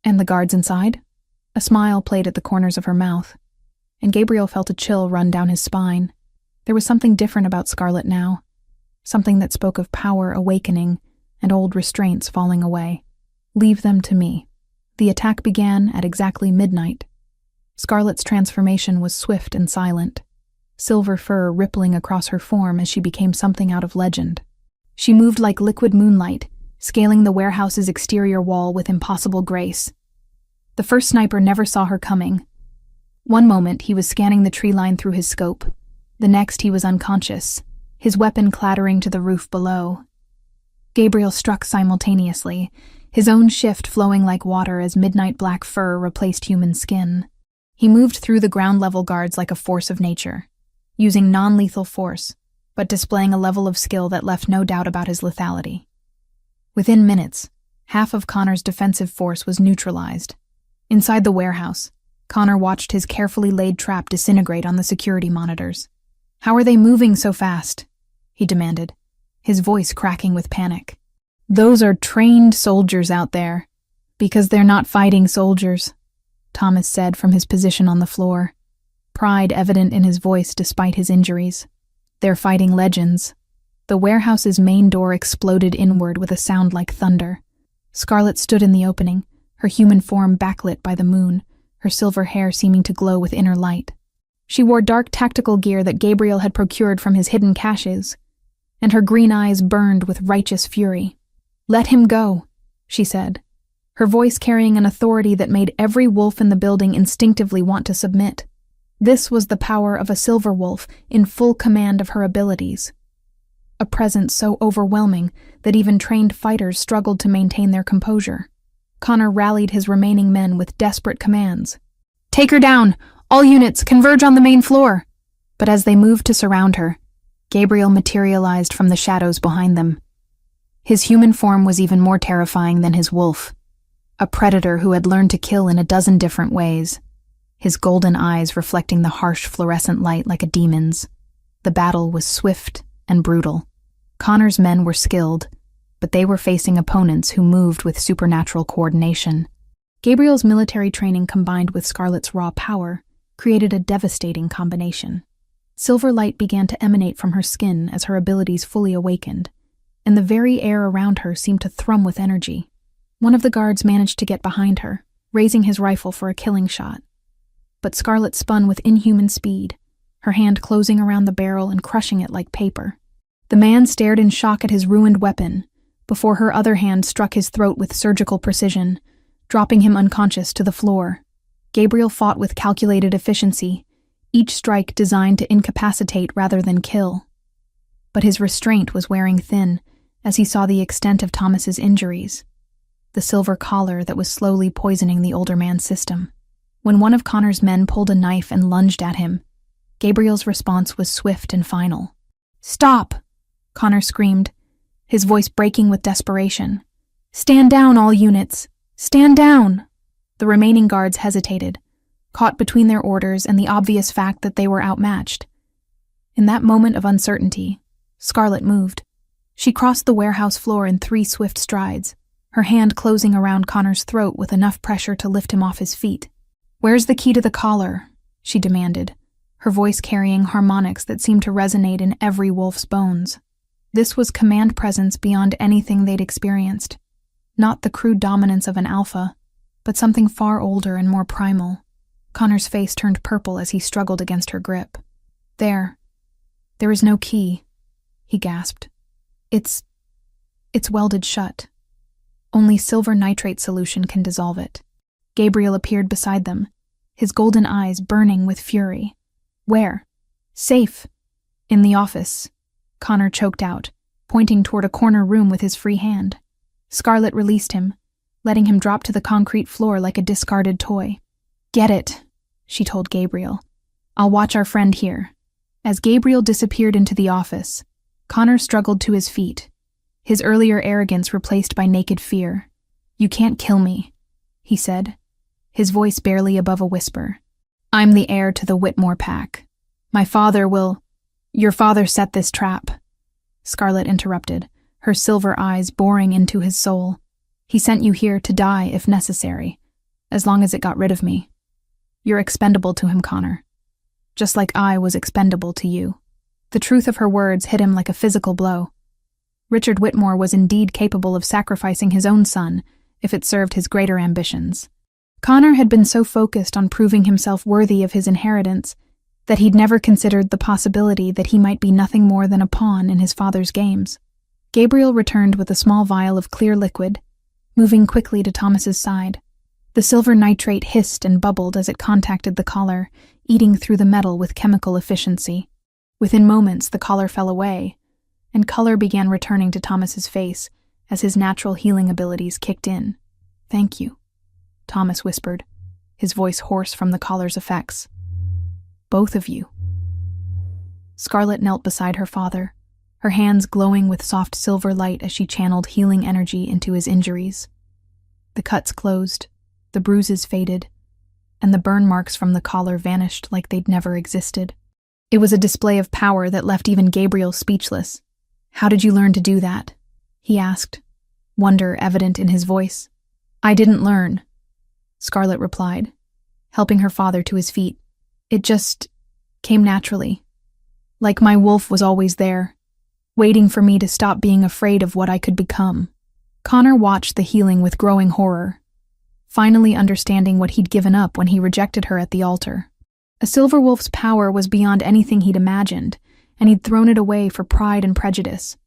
And the guards inside? A smile played at the corners of her mouth, and Gabriel felt a chill run down his spine. There was something different about Scarlet now, something that spoke of power awakening and old restraints falling away. Leave them to me. The attack began at exactly midnight. Scarlet's transformation was swift and silent, silver fur rippling across her form as she became something out of legend. She moved like liquid moonlight, scaling the warehouse's exterior wall with impossible grace. The first sniper never saw her coming. One moment he was scanning the tree line through his scope. The next he was unconscious, his weapon clattering to the roof below. Gabriel struck simultaneously, his own shift flowing like water as midnight black fur replaced human skin. He moved through the ground-level guards like a force of nature, using non-lethal force, but displaying a level of skill that left no doubt about his lethality. Within minutes, half of Connor's defensive force was neutralized. Inside the warehouse, Connor watched his carefully laid trap disintegrate on the security monitors. "How are they moving so fast?" he demanded, his voice cracking with panic. "Those are trained soldiers out there, because they're not fighting soldiers," Thomas said from his position on the floor, pride evident in his voice despite his injuries. "They're fighting legends." The warehouse's main door exploded inward with a sound like thunder. Scarlet stood in the opening, her human form backlit by the moon, her silver hair seeming to glow with inner light. She wore dark tactical gear that Gabriel had procured from his hidden caches, and her green eyes burned with righteous fury. "Let him go," she said, her voice carrying an authority that made every wolf in the building instinctively want to submit. This was the power of a silver wolf in full command of her abilities, a presence so overwhelming that even trained fighters struggled to maintain their composure. Connor rallied his remaining men with desperate commands. "Take her down! All units, converge on the main floor!" But as they moved to surround her, Gabriel materialized from the shadows behind them. His human form was even more terrifying than his wolf, a predator who had learned to kill in a dozen different ways, his golden eyes reflecting the harsh fluorescent light like a demon's. The battle was swift and brutal. Connor's men were skilled, but they were facing opponents who moved with supernatural coordination. Gabriel's military training combined with Scarlet's raw power created a devastating combination. Silver light began to emanate from her skin as her abilities fully awakened, and the very air around her seemed to thrum with energy. One of the guards managed to get behind her, raising his rifle for a killing shot. But Scarlet spun with inhuman speed, her hand closing around the barrel and crushing it like paper. The man stared in shock at his ruined weapon, before her other hand struck his throat with surgical precision, dropping him unconscious to the floor. Gabriel fought with calculated efficiency, each strike designed to incapacitate rather than kill. But his restraint was wearing thin as he saw the extent of Thomas's injuries, the silver collar that was slowly poisoning the older man's system. When one of Connor's men pulled a knife and lunged at him, Gabriel's response was swift and final. "Stop!" Connor screamed, his voice breaking with desperation. "Stand down, all units! Stand down!" The remaining guards hesitated, caught between their orders and the obvious fact that they were outmatched. In that moment of uncertainty, Scarlet moved. She crossed the warehouse floor in 3 swift strides, her hand closing around Connor's throat with enough pressure to lift him off his feet. "Where's the key to the collar?" she demanded, her voice carrying harmonics that seemed to resonate in every wolf's bones. This was command presence beyond anything they'd experienced. Not the crude dominance of an alpha, but something far older and more primal. Connor's face turned purple as he struggled against her grip. There is no key," he gasped. It's welded shut. Only silver nitrate solution can dissolve it." Gabriel appeared beside them, his golden eyes burning with fury. "Where?" "Safe. In the office," Connor choked out, pointing toward a corner room with his free hand. Scarlet released him, letting him drop to the concrete floor like a discarded toy. "Get it," she told Gabriel. "I'll watch our friend here." As Gabriel disappeared into the office, Connor struggled to his feet, his earlier arrogance replaced by naked fear. "You can't kill me," he said, his voice barely above a whisper. "I'm the heir to the Whitmore pack. My father will—" "Your father set this trap," Scarlet interrupted, her silver eyes boring into his soul. "He sent you here to die if necessary, as long as it got rid of me. You're expendable to him, Connor. Just like I was expendable to you." The truth of her words hit him like a physical blow. Richard Whitmore was indeed capable of sacrificing his own son if it served his greater ambitions. Connor had been so focused on proving himself worthy of his inheritance that he'd never considered the possibility that he might be nothing more than a pawn in his father's games. Gabriel returned with a small vial of clear liquid, moving quickly to Thomas's side. The silver nitrate hissed and bubbled as it contacted the collar, eating through the metal with chemical efficiency. Within moments, the collar fell away, and color began returning to Thomas's face as his natural healing abilities kicked in. "Thank you," Thomas whispered, his voice hoarse from the collar's effects. "Both of you." Scarlett knelt beside her father, her hands glowing with soft silver light as she channeled healing energy into his injuries. The cuts closed, the bruises faded, and the burn marks from the collar vanished like they'd never existed. It was a display of power that left even Gabriel speechless. "How did you learn to do that?" he asked, wonder evident in his voice. "I didn't learn," Scarlett replied, helping her father to his feet. "It just came naturally. Like my wolf was always there, waiting for me to stop being afraid of what I could become." Connor watched the healing with growing horror, finally understanding what he'd given up when he rejected her at the altar. A silver wolf's power was beyond anything he'd imagined, and he'd thrown it away for pride and prejudice.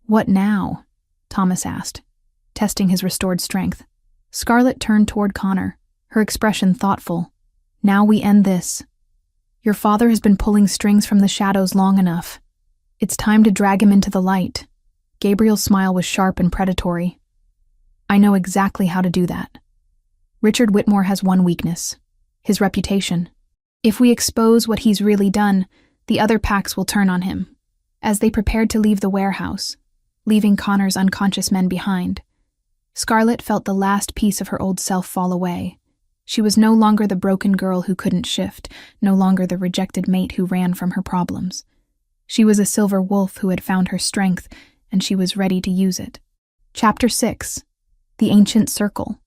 "What now?" Thomas asked, testing his restored strength. Scarlett turned toward Connor, her expression thoughtful. "Now we end this. Your father has been pulling strings from the shadows long enough. It's time to drag him into the light." Gabriel's smile was sharp and predatory. "I know exactly how to do that. Richard Whitmore has one weakness: his reputation. If we expose what he's really done, the other packs will turn on him." As they prepared to leave the warehouse, leaving Connor's unconscious men behind, Scarlett felt the last piece of her old self fall away. She was no longer the broken girl who couldn't shift, no longer the rejected mate who ran from her problems. She was a silver wolf who had found her strength, and she was ready to use it. Chapter 6. The Ancient Circle.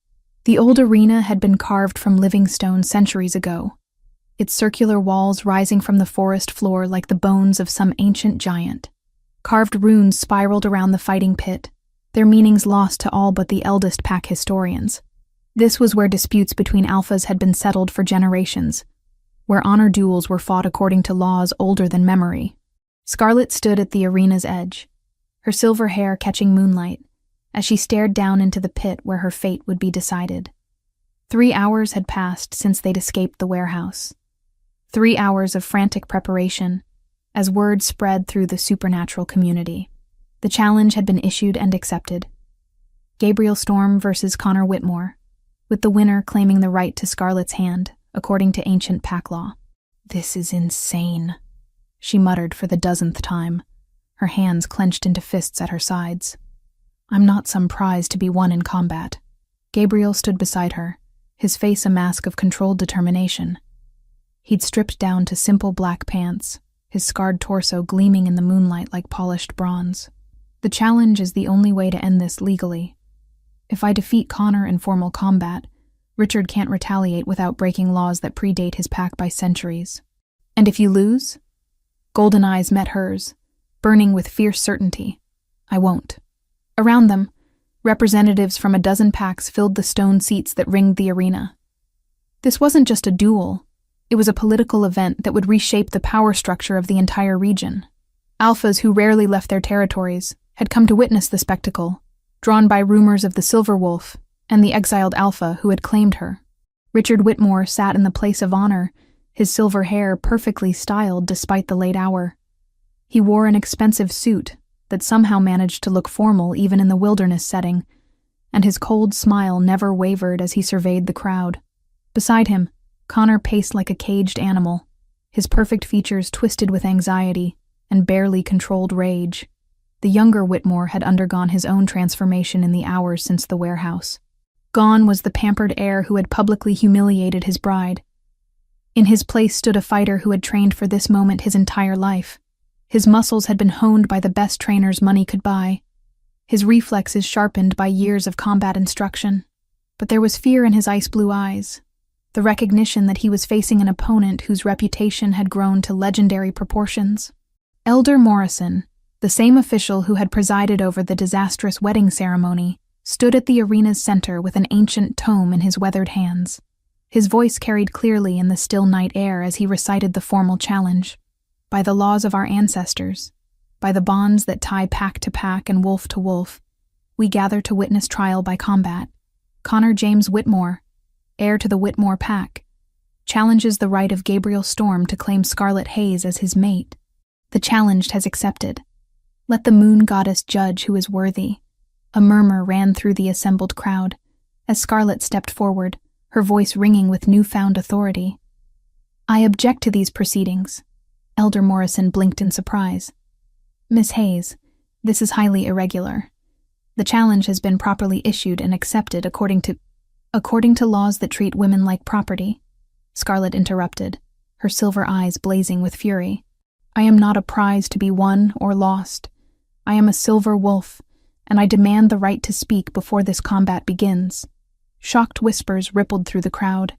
The old arena had been carved from living stone centuries ago, its circular walls rising from the forest floor like the bones of some ancient giant. Carved runes spiraled around the fighting pit, their meanings lost to all but the eldest pack historians. This was where disputes between alphas had been settled for generations, where honor duels were fought according to laws older than memory. Scarlett stood at the arena's edge, her silver hair catching moonlight, as she stared down into the pit where her fate would be decided. 3 hours had passed since they'd escaped the warehouse. 3 hours of frantic preparation, as word spread through the supernatural community. The challenge had been issued and accepted. Gabriel Storm versus Connor Whitmore, with the winner claiming the right to Scarlett's hand, according to ancient pack law. "This is insane," she muttered for the 10th time, her hands clenched into fists at her sides. "I'm not some prize to be won in combat." Gabriel stood beside her, his face a mask of controlled determination. He'd stripped down to simple black pants, his scarred torso gleaming in the moonlight like polished bronze. "The challenge is the only way to end this legally. If I defeat Connor in formal combat, Richard can't retaliate without breaking laws that predate his pack by centuries. And if you lose?" Golden eyes met hers, burning with fierce certainty. "I won't." Around them, representatives from a dozen packs filled the stone seats that ringed the arena. This wasn't just a duel. It was a political event that would reshape the power structure of the entire region. Alphas who rarely left their territories had come to witness the spectacle, drawn by rumors of the Silver Wolf and the exiled alpha who had claimed her. Richard Whitmore sat in the place of honor, his silver hair perfectly styled despite the late hour. He wore an expensive suit that somehow managed to look formal even in the wilderness setting, and his cold smile never wavered as he surveyed the crowd. Beside him, Connor paced like a caged animal, his perfect features twisted with anxiety and barely controlled rage. The younger Whitmore had undergone his own transformation in the hours since the warehouse. Gone was the pampered heir who had publicly humiliated his bride. In his place stood a fighter who had trained for this moment his entire life. His muscles had been honed by the best trainers money could buy. his reflexes sharpened by years of combat instruction. But there was fear in his ice-blue eyes, the recognition that he was facing an opponent whose reputation had grown to legendary proportions. Elder Morrison, the same official who had presided over the disastrous wedding ceremony, stood at the arena's center with an ancient tome in his weathered hands. His voice carried clearly in the still night air as he recited the formal challenge. By the laws of our ancestors, by the bonds that tie pack to pack and wolf to wolf, we gather to witness trial by combat. Connor James Whitmore, heir to the Whitmore pack, challenges the right of Gabriel Storm to claim Scarlet Hayes as his mate. The challenged has accepted. Let the moon goddess judge who is worthy. A murmur ran through the assembled crowd as Scarlet stepped forward, her voice ringing with newfound authority. I object to these proceedings. Elder Morrison blinked in surprise. Miss Hayes, this is highly irregular. The challenge has been properly issued and accepted according to laws that treat women like property. Scarlet interrupted, her silver eyes blazing with fury. I am not a prize to be won or lost. I am a silver wolf, and I demand the right to speak before this combat begins. Shocked whispers rippled through the crowd.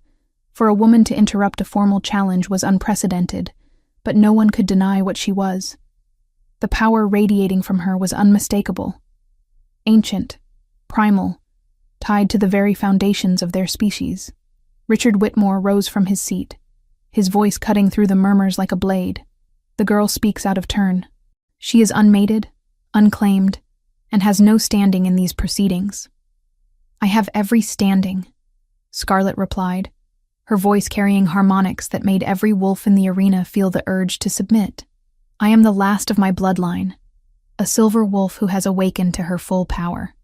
For a woman to interrupt a formal challenge was unprecedented, but no one could deny what she was. The power radiating from her was unmistakable. Ancient, primal, tied to the very foundations of their species. Richard Whitmore rose from his seat, his voice cutting through the murmurs like a blade. The girl speaks out of turn. She is unmated, unclaimed, and has no standing in these proceedings. I have every standing, Scarlet replied, her voice carrying harmonics that made every wolf in the arena feel the urge to submit. I am the last of my bloodline, a silver wolf who has awakened to her full power.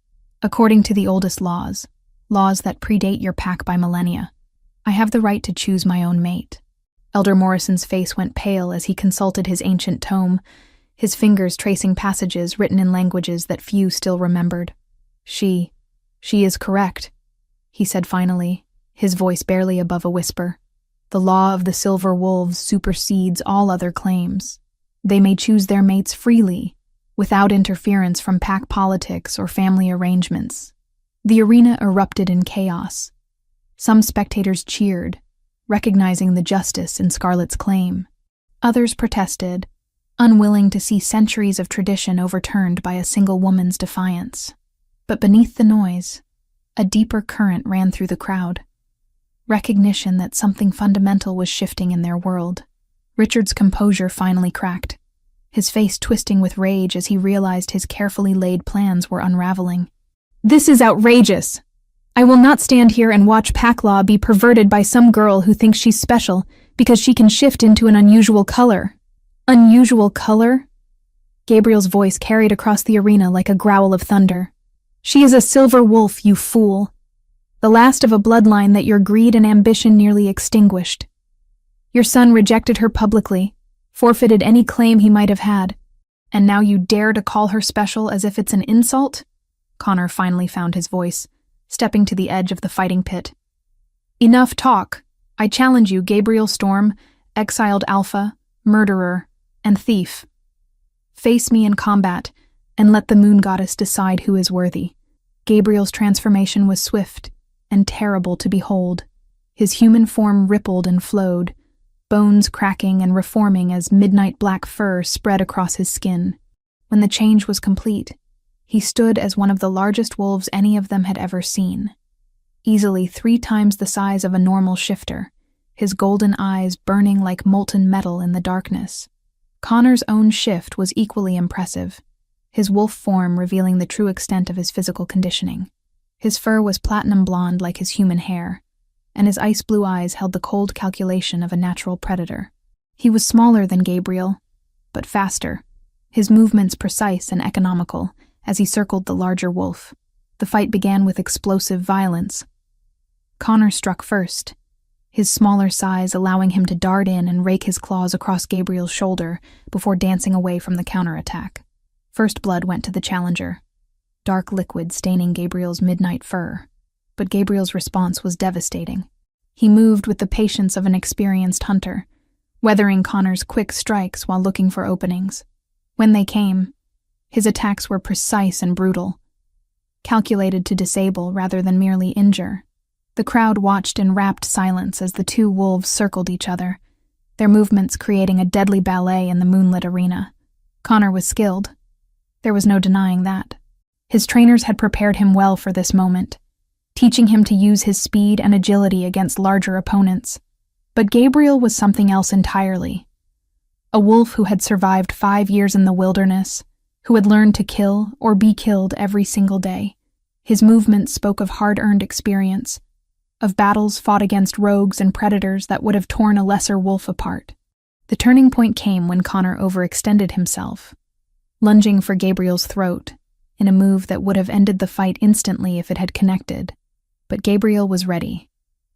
According to the oldest laws that predate your pack by millennia, I have the right to choose my own mate. Elder Morrison's face went pale as he consulted his ancient tome, his fingers tracing passages written in languages that few still remembered. She is correct, he said finally, his voice barely above a whisper. The law of the silver wolves supersedes all other claims. They may choose their mates freely, without interference from pack politics or family arrangements. The arena erupted in chaos. Some spectators cheered, recognizing the justice in Scarlet's claim. Others protested, unwilling to see centuries of tradition overturned by a single woman's defiance. But beneath the noise, a deeper current ran through the crowd. Recognition that something fundamental was shifting in their world. Richard's composure finally cracked, his face twisting with rage as he realized his carefully laid plans were unraveling. This is outrageous! I will not stand here and watch pack law be perverted by some girl who thinks she's special because she can shift into an unusual color. Unusual color? Gabriel's voice carried across the arena like a growl of thunder. She is a silver wolf, you fool. The last of a bloodline that your greed and ambition nearly extinguished. Your son rejected her publicly, forfeited any claim he might have had, and now you dare to call her special as if it's an insult? Connor finally found his voice, stepping to the edge of the fighting pit. Enough talk. I challenge you, Gabriel Storm, exiled alpha, murderer, and thief. Face me in combat, and let the moon goddess decide who is worthy. Gabriel's transformation was swift and terrible to behold. His human form rippled and flowed, bones cracking and reforming as midnight black fur spread across his skin. When the change was complete, he stood as one of the largest wolves any of them had ever seen. Easily 3 times the size of a normal shifter, his golden eyes burning like molten metal in the darkness. Connor's own shift was equally impressive, his wolf form revealing the true extent of his physical conditioning. His fur was platinum blonde like his human hair, and his ice-blue eyes held the cold calculation of a natural predator. He was smaller than Gabriel, but faster, his movements precise and economical as he circled the larger wolf. The fight began with explosive violence. Connor struck first, his smaller size allowing him to dart in and rake his claws across Gabriel's shoulder before dancing away from the counterattack. First blood went to the challenger, dark liquid staining Gabriel's midnight fur. But Gabriel's response was devastating. He moved with the patience of an experienced hunter, weathering Connor's quick strikes while looking for openings. When they came, His attacks were precise and brutal, calculated to disable rather than merely injure. The crowd watched in rapt silence as the two wolves circled each other, their movements creating a deadly ballet in the moonlit arena. Connor was skilled. There was no denying that. His trainers had prepared him well for this moment, teaching him to use his speed and agility against larger opponents. But Gabriel was something else entirely. A wolf who had survived 5 years in the wilderness, who had learned to kill or be killed every single day. His movements spoke of hard-earned experience, of battles fought against rogues and predators that would have torn a lesser wolf apart. The turning point came when Connor overextended himself, lunging for Gabriel's throat, in a move that would have ended the fight instantly if it had connected. But Gabriel was ready,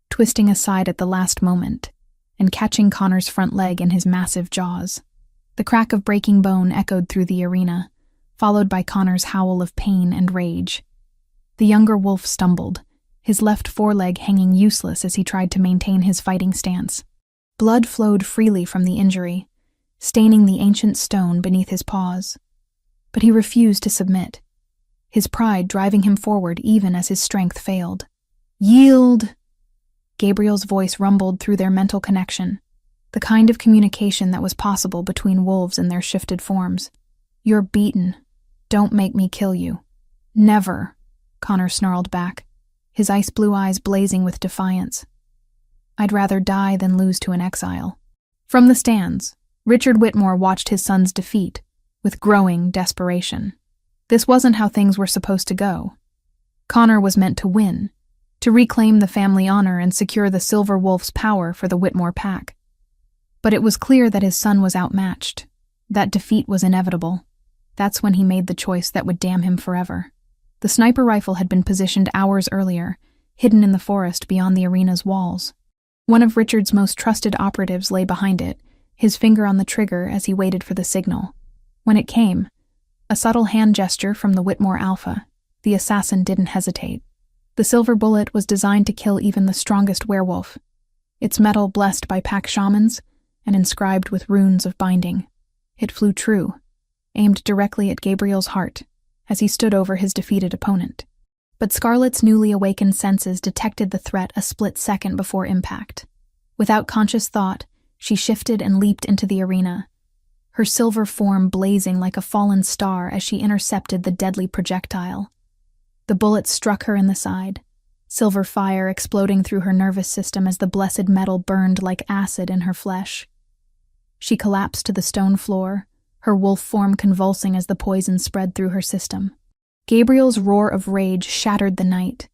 twisting aside at the last moment, and catching Connor's front leg in his massive jaws. The crack of breaking bone echoed through the arena, followed by Connor's howl of pain and rage. The younger wolf stumbled, his left foreleg hanging useless as he tried to maintain his fighting stance. Blood flowed freely from the injury, staining the ancient stone beneath his paws. But he refused to submit, his pride driving him forward even as his strength failed. "Yield!" Gabriel's voice rumbled through their mental connection, the kind of communication that was possible between wolves in their shifted forms. "You're beaten. Don't make me kill you." "Never," Connor snarled back, his ice-blue eyes blazing with defiance. "I'd rather die than lose to an exile." From the stands, Richard Whitmore watched his son's defeat with growing desperation. This wasn't how things were supposed to go. Connor was meant to win, to reclaim the family honor and secure the Silver Wolf's power for the Whitmore pack. But it was clear that his son was outmatched, that defeat was inevitable. That's when he made the choice that would damn him forever. The sniper rifle had been positioned hours earlier, hidden in the forest beyond the arena's walls. One of Richard's most trusted operatives lay behind it, his finger on the trigger as he waited for the signal. When it came, a subtle hand gesture from the Whitmore Alpha, the assassin didn't hesitate. The silver bullet was designed to kill even the strongest werewolf, its metal blessed by pack shamans and inscribed with runes of binding. It flew true, aimed directly at Gabriel's heart as he stood over his defeated opponent. But Scarlett's newly awakened senses detected the threat a split second before impact. Without conscious thought, she shifted and leaped into the arena, her silver form blazing like a fallen star as she intercepted the deadly projectile. The bullet struck her in the side, silver fire exploding through her nervous system as the blessed metal burned like acid in her flesh. She collapsed to the stone floor, her wolf form convulsing as the poison spread through her system. Gabriel's roar of rage shattered the night,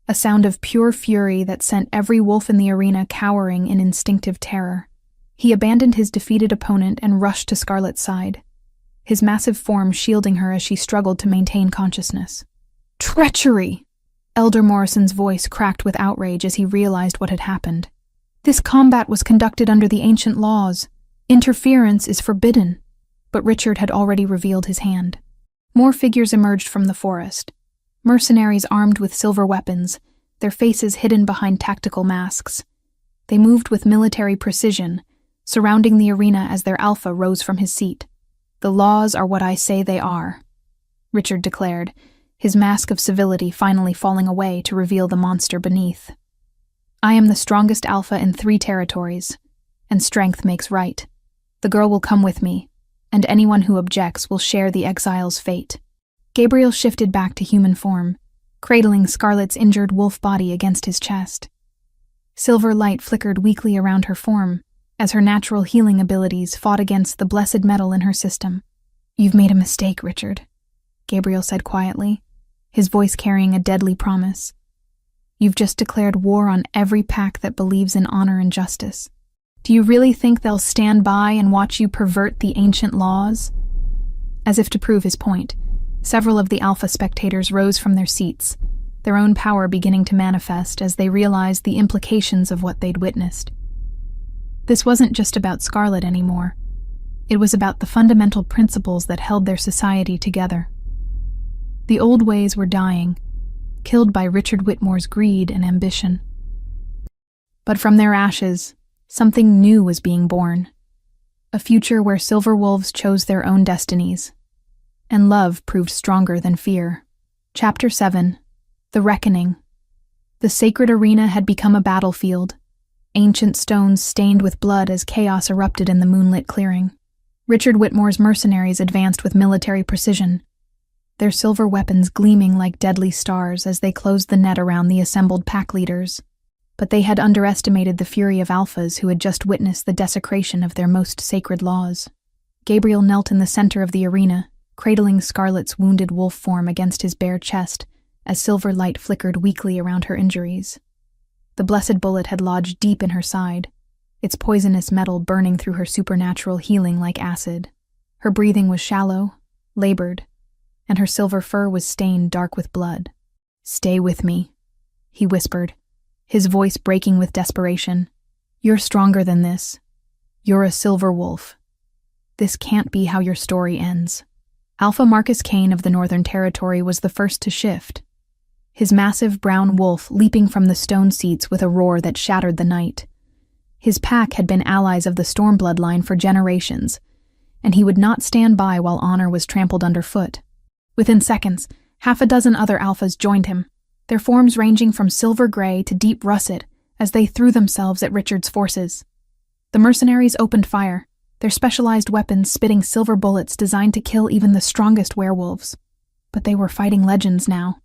a sound of pure fury that sent every wolf in the arena cowering in instinctive terror. He abandoned his defeated opponent and rushed to Scarlett's side, his massive form shielding her as she struggled to maintain consciousness. "Treachery!" Elder Morrison's voice cracked with outrage as he realized what had happened. "This combat was conducted under the ancient laws. Interference is forbidden." But Richard had already revealed his hand. More figures emerged from the forest, mercenaries armed with silver weapons, their faces hidden behind tactical masks. They moved with military precision, surrounding the arena as their alpha rose from his seat. "The laws are what I say they are," Richard declared, his mask of civility finally falling away to reveal the monster beneath. "I am the strongest alpha in 3 territories, and strength makes right. The girl will come with me, and anyone who objects will share the exile's fate." Gabriel shifted back to human form, cradling Scarlett's injured wolf body against his chest. Silver light flickered weakly around her form, as her natural healing abilities fought against the blessed metal in her system. "You've made a mistake, Richard," Gabriel said quietly, his voice carrying a deadly promise. "You've just declared war on every pack that believes in honor and justice. Do you really think they'll stand by and watch you pervert the ancient laws?" As if to prove his point, several of the alpha spectators rose from their seats, their own power beginning to manifest as they realized the implications of what they'd witnessed. This wasn't just about Scarlett anymore. It was about the fundamental principles that held their society together. The old ways were dying, killed by Richard Whitmore's greed and ambition. But from their ashes, something new was being born. A future where silver wolves chose their own destinies. and love proved stronger than fear. Chapter 7. The Reckoning. The sacred arena had become a battlefield, ancient stones stained with blood as chaos erupted in the moonlit clearing. Richard Whitmore's mercenaries advanced with military precision, their silver weapons gleaming like deadly stars as they closed the net around the assembled pack leaders. But they had underestimated the fury of alphas who had just witnessed the desecration of their most sacred laws. Gabriel knelt in the center of the arena, cradling Scarlet's wounded wolf form against his bare chest as silver light flickered weakly around her injuries. The blessed bullet had lodged deep in her side, its poisonous metal burning through her supernatural healing like acid. Her breathing was shallow, labored, and her silver fur was stained dark with blood. "Stay with me," he whispered, his voice breaking with desperation. "You're stronger than this. You're a silver wolf. This can't be how your story ends." Alpha Marcus Kane of the Northern Territory was the first to shift, his massive brown wolf leaping from the stone seats with a roar that shattered the night. His pack had been allies of the Storm bloodline for generations, and he would not stand by while honor was trampled underfoot. Within seconds, half a dozen other alphas joined him, their forms ranging from silver gray to deep russet as they threw themselves at Richard's forces. The mercenaries opened fire, their specialized weapons spitting silver bullets designed to kill even the strongest werewolves. But they were fighting legends now.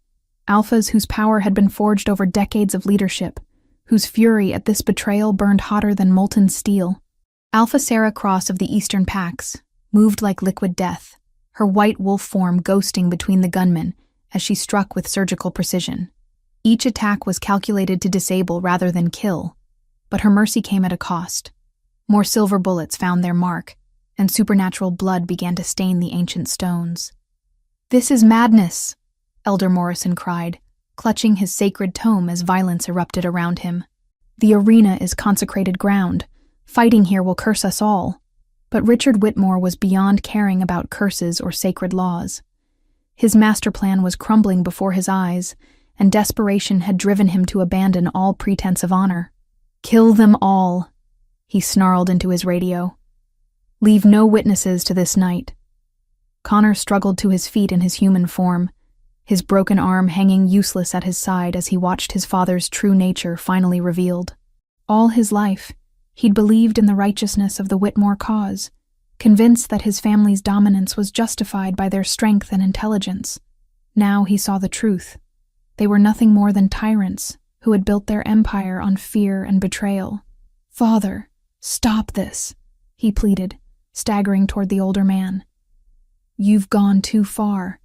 Alphas whose power had been forged over decades of leadership, whose fury at this betrayal burned hotter than molten steel. Alpha Sarah Cross of the Eastern Packs moved like liquid death, her white wolf form ghosting between the gunmen as she struck with surgical precision. Each attack was calculated to disable rather than kill, but her mercy came at a cost. More silver bullets found their mark, and supernatural blood began to stain the ancient stones. "This is madness," Elder Morrison cried, clutching his sacred tome as violence erupted around him. "The arena is consecrated ground. Fighting here will curse us all." But Richard Whitmore was beyond caring about curses or sacred laws. His master plan was crumbling before his eyes, and desperation had driven him to abandon all pretense of honor. "Kill them all," he snarled into his radio. "Leave no witnesses to this night." Connor struggled to his feet in his human form, his broken arm hanging useless at his side as he watched his father's true nature finally revealed. All his life, he'd believed in the righteousness of the Whitmore cause, convinced that his family's dominance was justified by their strength and intelligence. Now he saw the truth. They were nothing more than tyrants who had built their empire on fear and betrayal. "Father, stop this," he pleaded, staggering toward the older man. "You've gone too far.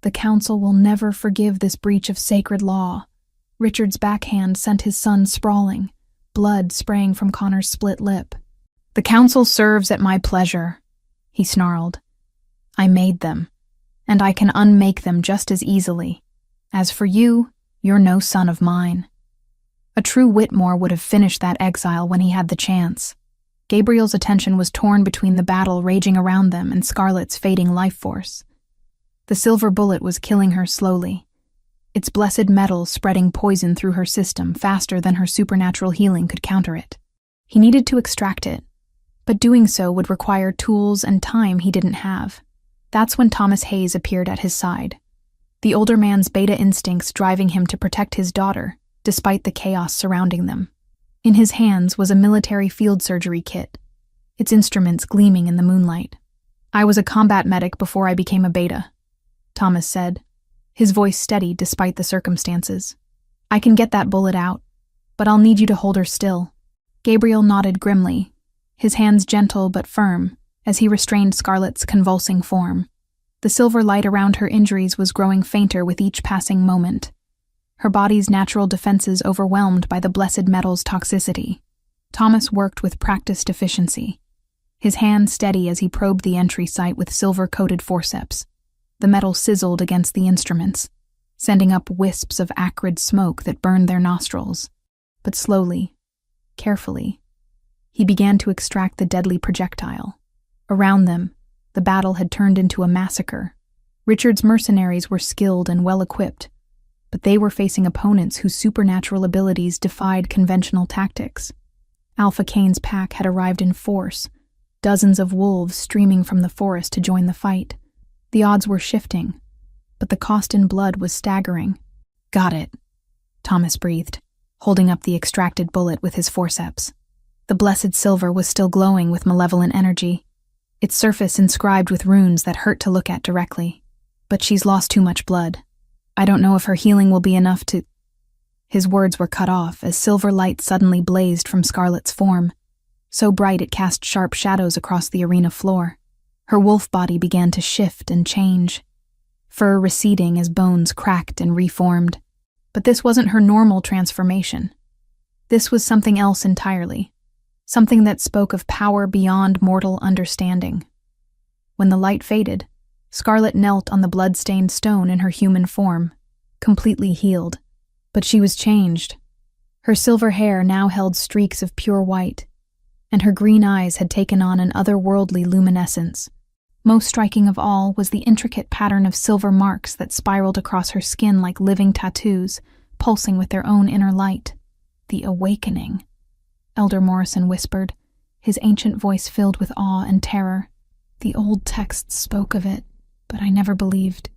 The council will never forgive this breach of sacred law." Richard's backhand sent his son sprawling, blood spraying from Connor's split lip. "The council serves at my pleasure," he snarled. "I made them, and I can unmake them just as easily. As for you, you're no son of mine." A true Whitmore would have finished that exile when he had the chance. Gabriel's attention was torn between the battle raging around them and Scarlet's fading life force. The silver bullet was killing her slowly, its blessed metal spreading poison through her system faster than her supernatural healing could counter it. He needed to extract it, but doing so would require tools and time he didn't have. That's when Thomas Hayes appeared at his side, the older man's beta instincts driving him to protect his daughter, despite the chaos surrounding them. In his hands was a military field surgery kit, its instruments gleaming in the moonlight. "I was a combat medic before I became a beta," Thomas said, his voice steady despite the circumstances. "I can get that bullet out, but I'll need you to hold her still." Gabriel nodded grimly, his hands gentle but firm, as he restrained Scarlet's convulsing form. The silver light around her injuries was growing fainter with each passing moment, her body's natural defenses overwhelmed by the blessed metal's toxicity. Thomas worked with practiced efficiency, his hand steady as he probed the entry site with silver-coated forceps. The metal sizzled against the instruments, sending up wisps of acrid smoke that burned their nostrils. But slowly, carefully, he began to extract the deadly projectile. Around them, the battle had turned into a massacre. Richard's mercenaries were skilled and well-equipped, but they were facing opponents whose supernatural abilities defied conventional tactics. Alpha Kane's pack had arrived in force, dozens of wolves streaming from the forest to join the fight. The odds were shifting, but the cost in blood was staggering. "Got it," Thomas breathed, holding up the extracted bullet with his forceps. The blessed silver was still glowing with malevolent energy, its surface inscribed with runes that hurt to look at directly. "But she's lost too much blood. I don't know if her healing will be enough to—" His words were cut off as silver light suddenly blazed from Scarlet's form, so bright it cast sharp shadows across the arena floor. Her wolf body began to shift and change, fur receding as bones cracked and reformed. But this wasn't her normal transformation. This was something else entirely, something that spoke of power beyond mortal understanding. When the light faded, Scarlet knelt on the blood-stained stone in her human form, completely healed. But she was changed. Her silver hair now held streaks of pure white, and her green eyes had taken on an otherworldly luminescence. Most striking of all was the intricate pattern of silver marks that spiraled across her skin like living tattoos, pulsing with their own inner light. "The awakening," Elder Morrison whispered, his ancient voice filled with awe and terror. "The old texts spoke of it, but I never believed.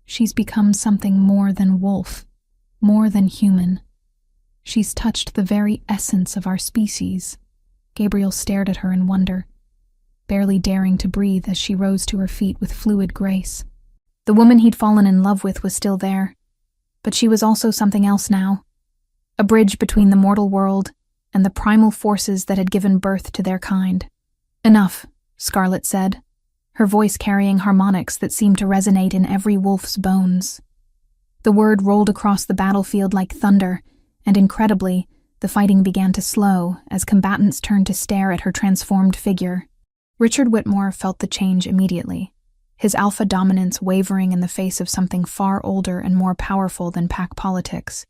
She's become something more than wolf, more than human. She's touched the very essence of our species." Gabriel stared at her in wonder, barely daring to breathe as she rose to her feet with fluid grace. The woman he'd fallen in love with was still there, but she was also something else now, a bridge between the mortal world and the primal forces that had given birth to their kind. "Enough," Scarlet said, her voice carrying harmonics that seemed to resonate in every wolf's bones. The word rolled across the battlefield like thunder, and incredibly, the fighting began to slow as combatants turned to stare at her transformed figure. Richard Whitmore felt the change immediately, his alpha dominance wavering in the face of something far older and more powerful than pack politics.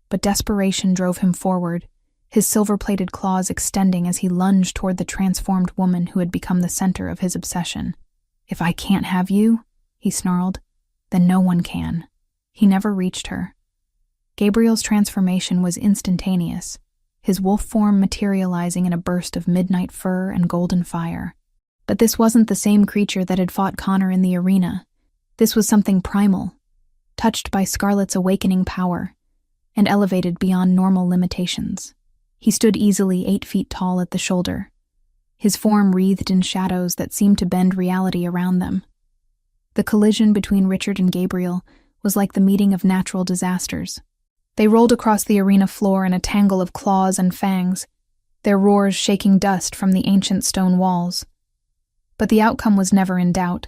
But desperation drove him forward, his silver-plated claws extending as he lunged toward the transformed woman who had become the center of his obsession. "If I can't have you," he snarled, "then no one can." He never reached her. Gabriel's transformation was instantaneous, his wolf form materializing in a burst of midnight fur and golden fire. But this wasn't the same creature that had fought Connor in the arena. This was something primal, touched by Scarlet's awakening power, and elevated beyond normal limitations. He stood easily 8 feet tall at the shoulder, his form wreathed in shadows that seemed to bend reality around them. The collision between Richard and Gabriel was like the meeting of natural disasters. They rolled across the arena floor in a tangle of claws and fangs, their roars shaking dust from the ancient stone walls. But the outcome was never in doubt.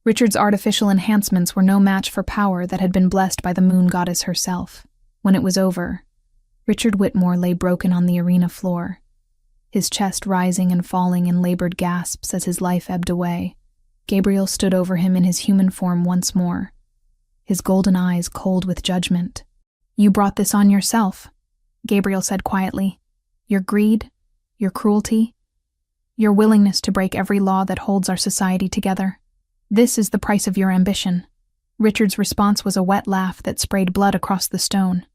Richard's artificial enhancements were no match for power that had been blessed by the moon goddess herself. When it was over, Richard Whitmore lay broken on the arena floor, his chest rising and falling in labored gasps as his life ebbed away. Gabriel stood over him in his human form once more, his golden eyes cold with judgment. "You brought this on yourself," Gabriel said quietly. "Your greed, your cruelty, your willingness to break every law that holds our society together. This is the price of your ambition." Richard's response was a wet laugh that sprayed blood across the stone.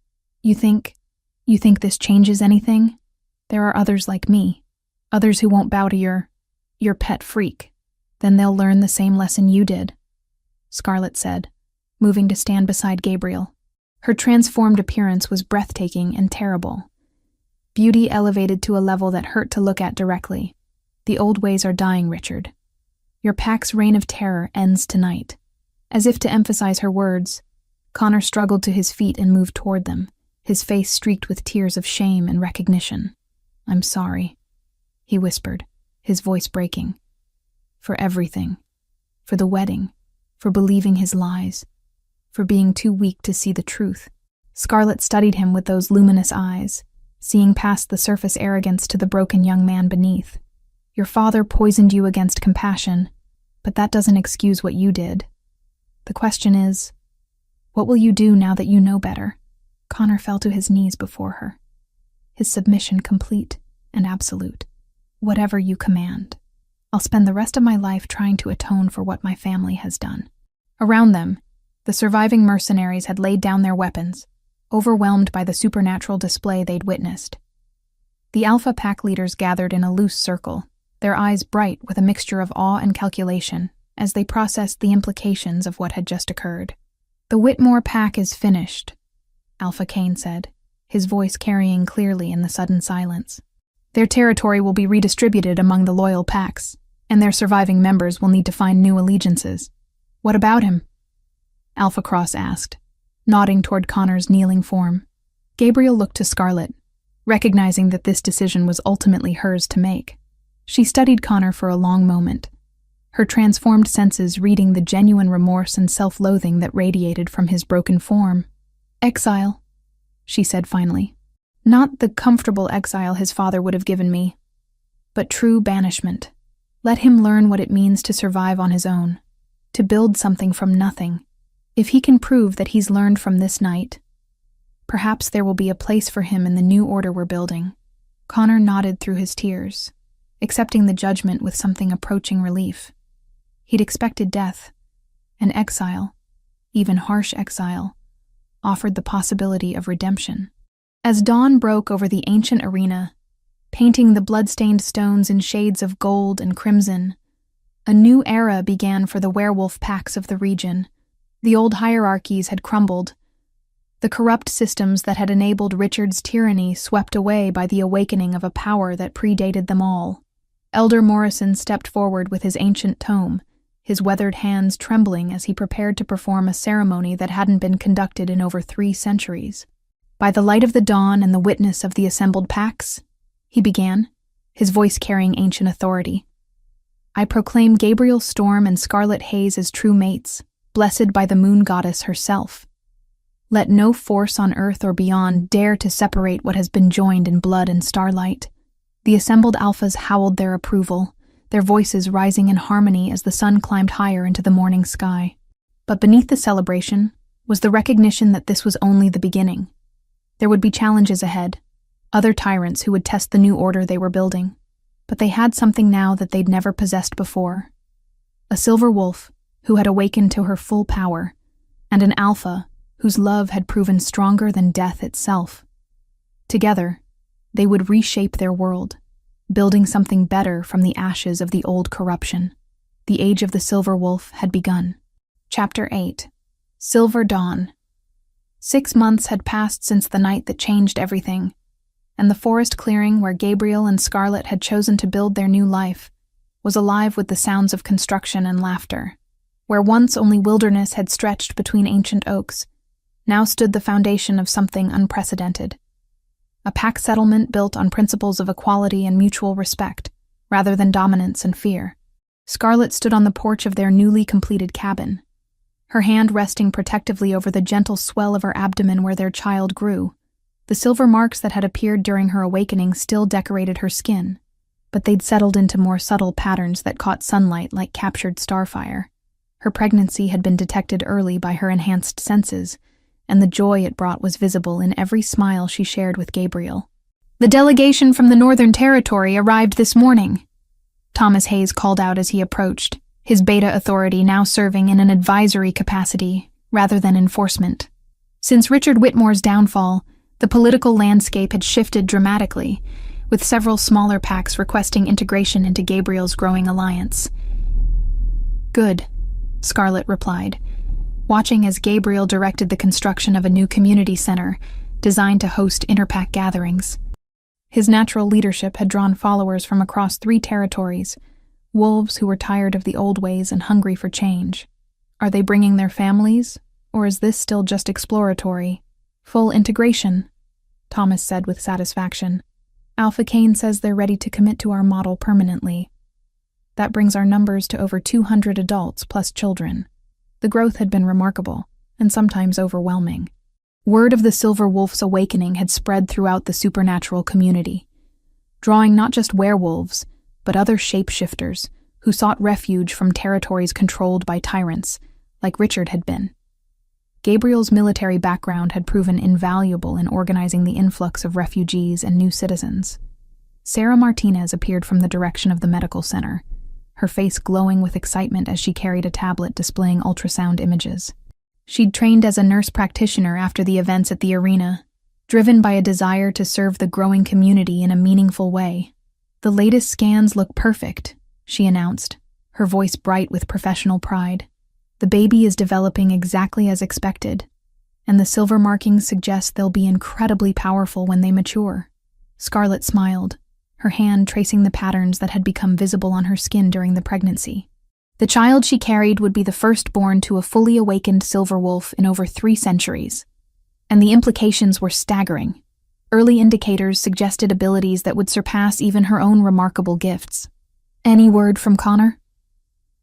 You think this changes anything? There are others like me, others who won't bow to your pet freak. Then they'll learn the same lesson you did," Scarlet said, moving to stand beside Gabriel. Her transformed appearance was breathtaking and terrible, beauty elevated to a level that hurt to look at directly. "The old ways are dying, Richard. Your pack's reign of terror ends tonight." As if to emphasize her words, Connor struggled to his feet and moved toward them, his face streaked with tears of shame and recognition. "I'm sorry," he whispered, his voice breaking. "For everything. For the wedding. For believing his lies. For being too weak to see the truth." Scarlet studied him with those luminous eyes, seeing past the surface arrogance to the broken young man beneath. "Your father poisoned you against compassion, but that doesn't excuse what you did. The question is, what will you do now that you know better?" Connor fell to his knees before her, his submission complete and absolute. "Whatever you command. I'll spend the rest of my life trying to atone for what my family has done." Around them, the surviving mercenaries had laid down their weapons, overwhelmed by the supernatural display they'd witnessed. The Alpha Pack leaders gathered in a loose circle, their eyes bright with a mixture of awe and calculation. as they processed the implications of what had just occurred. "The Whitmore pack is finished," Alpha Kane said, his voice carrying clearly in the sudden silence. "Their territory will be redistributed among the loyal packs, and their surviving members will need to find new allegiances. What about him?" Alpha Cross asked, nodding toward Connor's kneeling form. Gabriel looked to Scarlet, recognizing that this decision was ultimately hers to make. She studied Connor for a long moment, her transformed senses reading the genuine remorse and self-loathing that radiated from his broken form. "Exile," she said finally. "Not the comfortable exile his father would have given me, but true banishment. Let him learn what it means to survive on his own, to build something from nothing. If he can prove that he's learned from this night, perhaps there will be a place for him in the new order we're building." Connor nodded through his tears, accepting the judgment with something approaching relief. He'd expected death, and exile, even harsh exile, offered the possibility of redemption. As dawn broke over the ancient arena, painting the blood-stained stones in shades of gold and crimson, a new era began for the werewolf packs of the region. The old hierarchies had crumbled, the corrupt systems that had enabled Richard's tyranny swept away by the awakening of a power that predated them all. Elder Morrison stepped forward with his ancient tome, his weathered hands trembling as he prepared to perform a ceremony that hadn't been conducted in over 3 centuries. "By the light of the dawn and the witness of the assembled packs," he began, his voice carrying ancient authority, "I proclaim Gabriel Storm and Scarlet Haze as true mates, blessed by the moon goddess herself. Let no force on earth or beyond dare to separate what has been joined in blood and starlight." The assembled alphas howled their approval, their voices rising in harmony as the sun climbed higher into the morning sky. But beneath the celebration was the recognition that this was only the beginning. There would be challenges ahead, other tyrants who would test the new order they were building. But they had something now that they'd never possessed before. A silver wolf who had awakened to her full power, and an alpha whose love had proven stronger than death itself. Together, they would reshape their world, building something better from the ashes of the old corruption. The age of the Silver Wolf had begun. Chapter 8. Silver Dawn. 6 months had passed since the night that changed everything, and the forest clearing where Gabriel and Scarlet had chosen to build their new life was alive with the sounds of construction and laughter. Where once only wilderness had stretched between ancient oaks, now stood the foundation of something unprecedented. A pack settlement built on principles of equality and mutual respect, rather than dominance and fear. Scarlet stood on the porch of their newly completed cabin, her hand resting protectively over the gentle swell of her abdomen where their child grew. The silver marks that had appeared during her awakening still decorated her skin, but they'd settled into more subtle patterns that caught sunlight like captured starfire. Her pregnancy had been detected early by her enhanced senses, and the joy it brought was visible in every smile she shared with Gabriel. "The delegation from the Northern Territory arrived this morning," Thomas Hayes called out as he approached, his beta authority now serving in an advisory capacity rather than enforcement. Since Richard Whitmore's downfall, the political landscape had shifted dramatically, with several smaller packs requesting integration into Gabriel's growing alliance. "Good," Scarlet replied, watching as Gabriel directed the construction of a new community center designed to host interpack gatherings. His natural leadership had drawn followers from across 3 territories, wolves who were tired of the old ways and hungry for change. Are they bringing their families, or is this still just exploratory? "Full integration," Thomas said with satisfaction. "Alpha Kane says they're ready to commit to our model permanently. That brings our numbers to over 200 adults plus children." The growth had been remarkable, and sometimes overwhelming. Word of the Silver Wolf's awakening had spread throughout the supernatural community, drawing not just werewolves, but other shapeshifters who sought refuge from territories controlled by tyrants, like Richard had been. Gabriel's military background had proven invaluable in organizing the influx of refugees and new citizens. Sarah Martinez appeared from the direction of the medical center, her face glowing with excitement as she carried a tablet displaying ultrasound images. She'd trained as a nurse practitioner after the events at the arena, driven by a desire to serve the growing community in a meaningful way. "The latest scans look perfect," she announced, her voice bright with professional pride. "The baby is developing exactly as expected, and the silver markings suggest they'll be incredibly powerful when they mature." Scarlet smiled, her hand tracing the patterns that had become visible on her skin during the pregnancy. The child she carried would be the firstborn to a fully awakened silver wolf in over 3 centuries. And the implications were staggering. Early indicators suggested abilities that would surpass even her own remarkable gifts. "Any word from Connor?"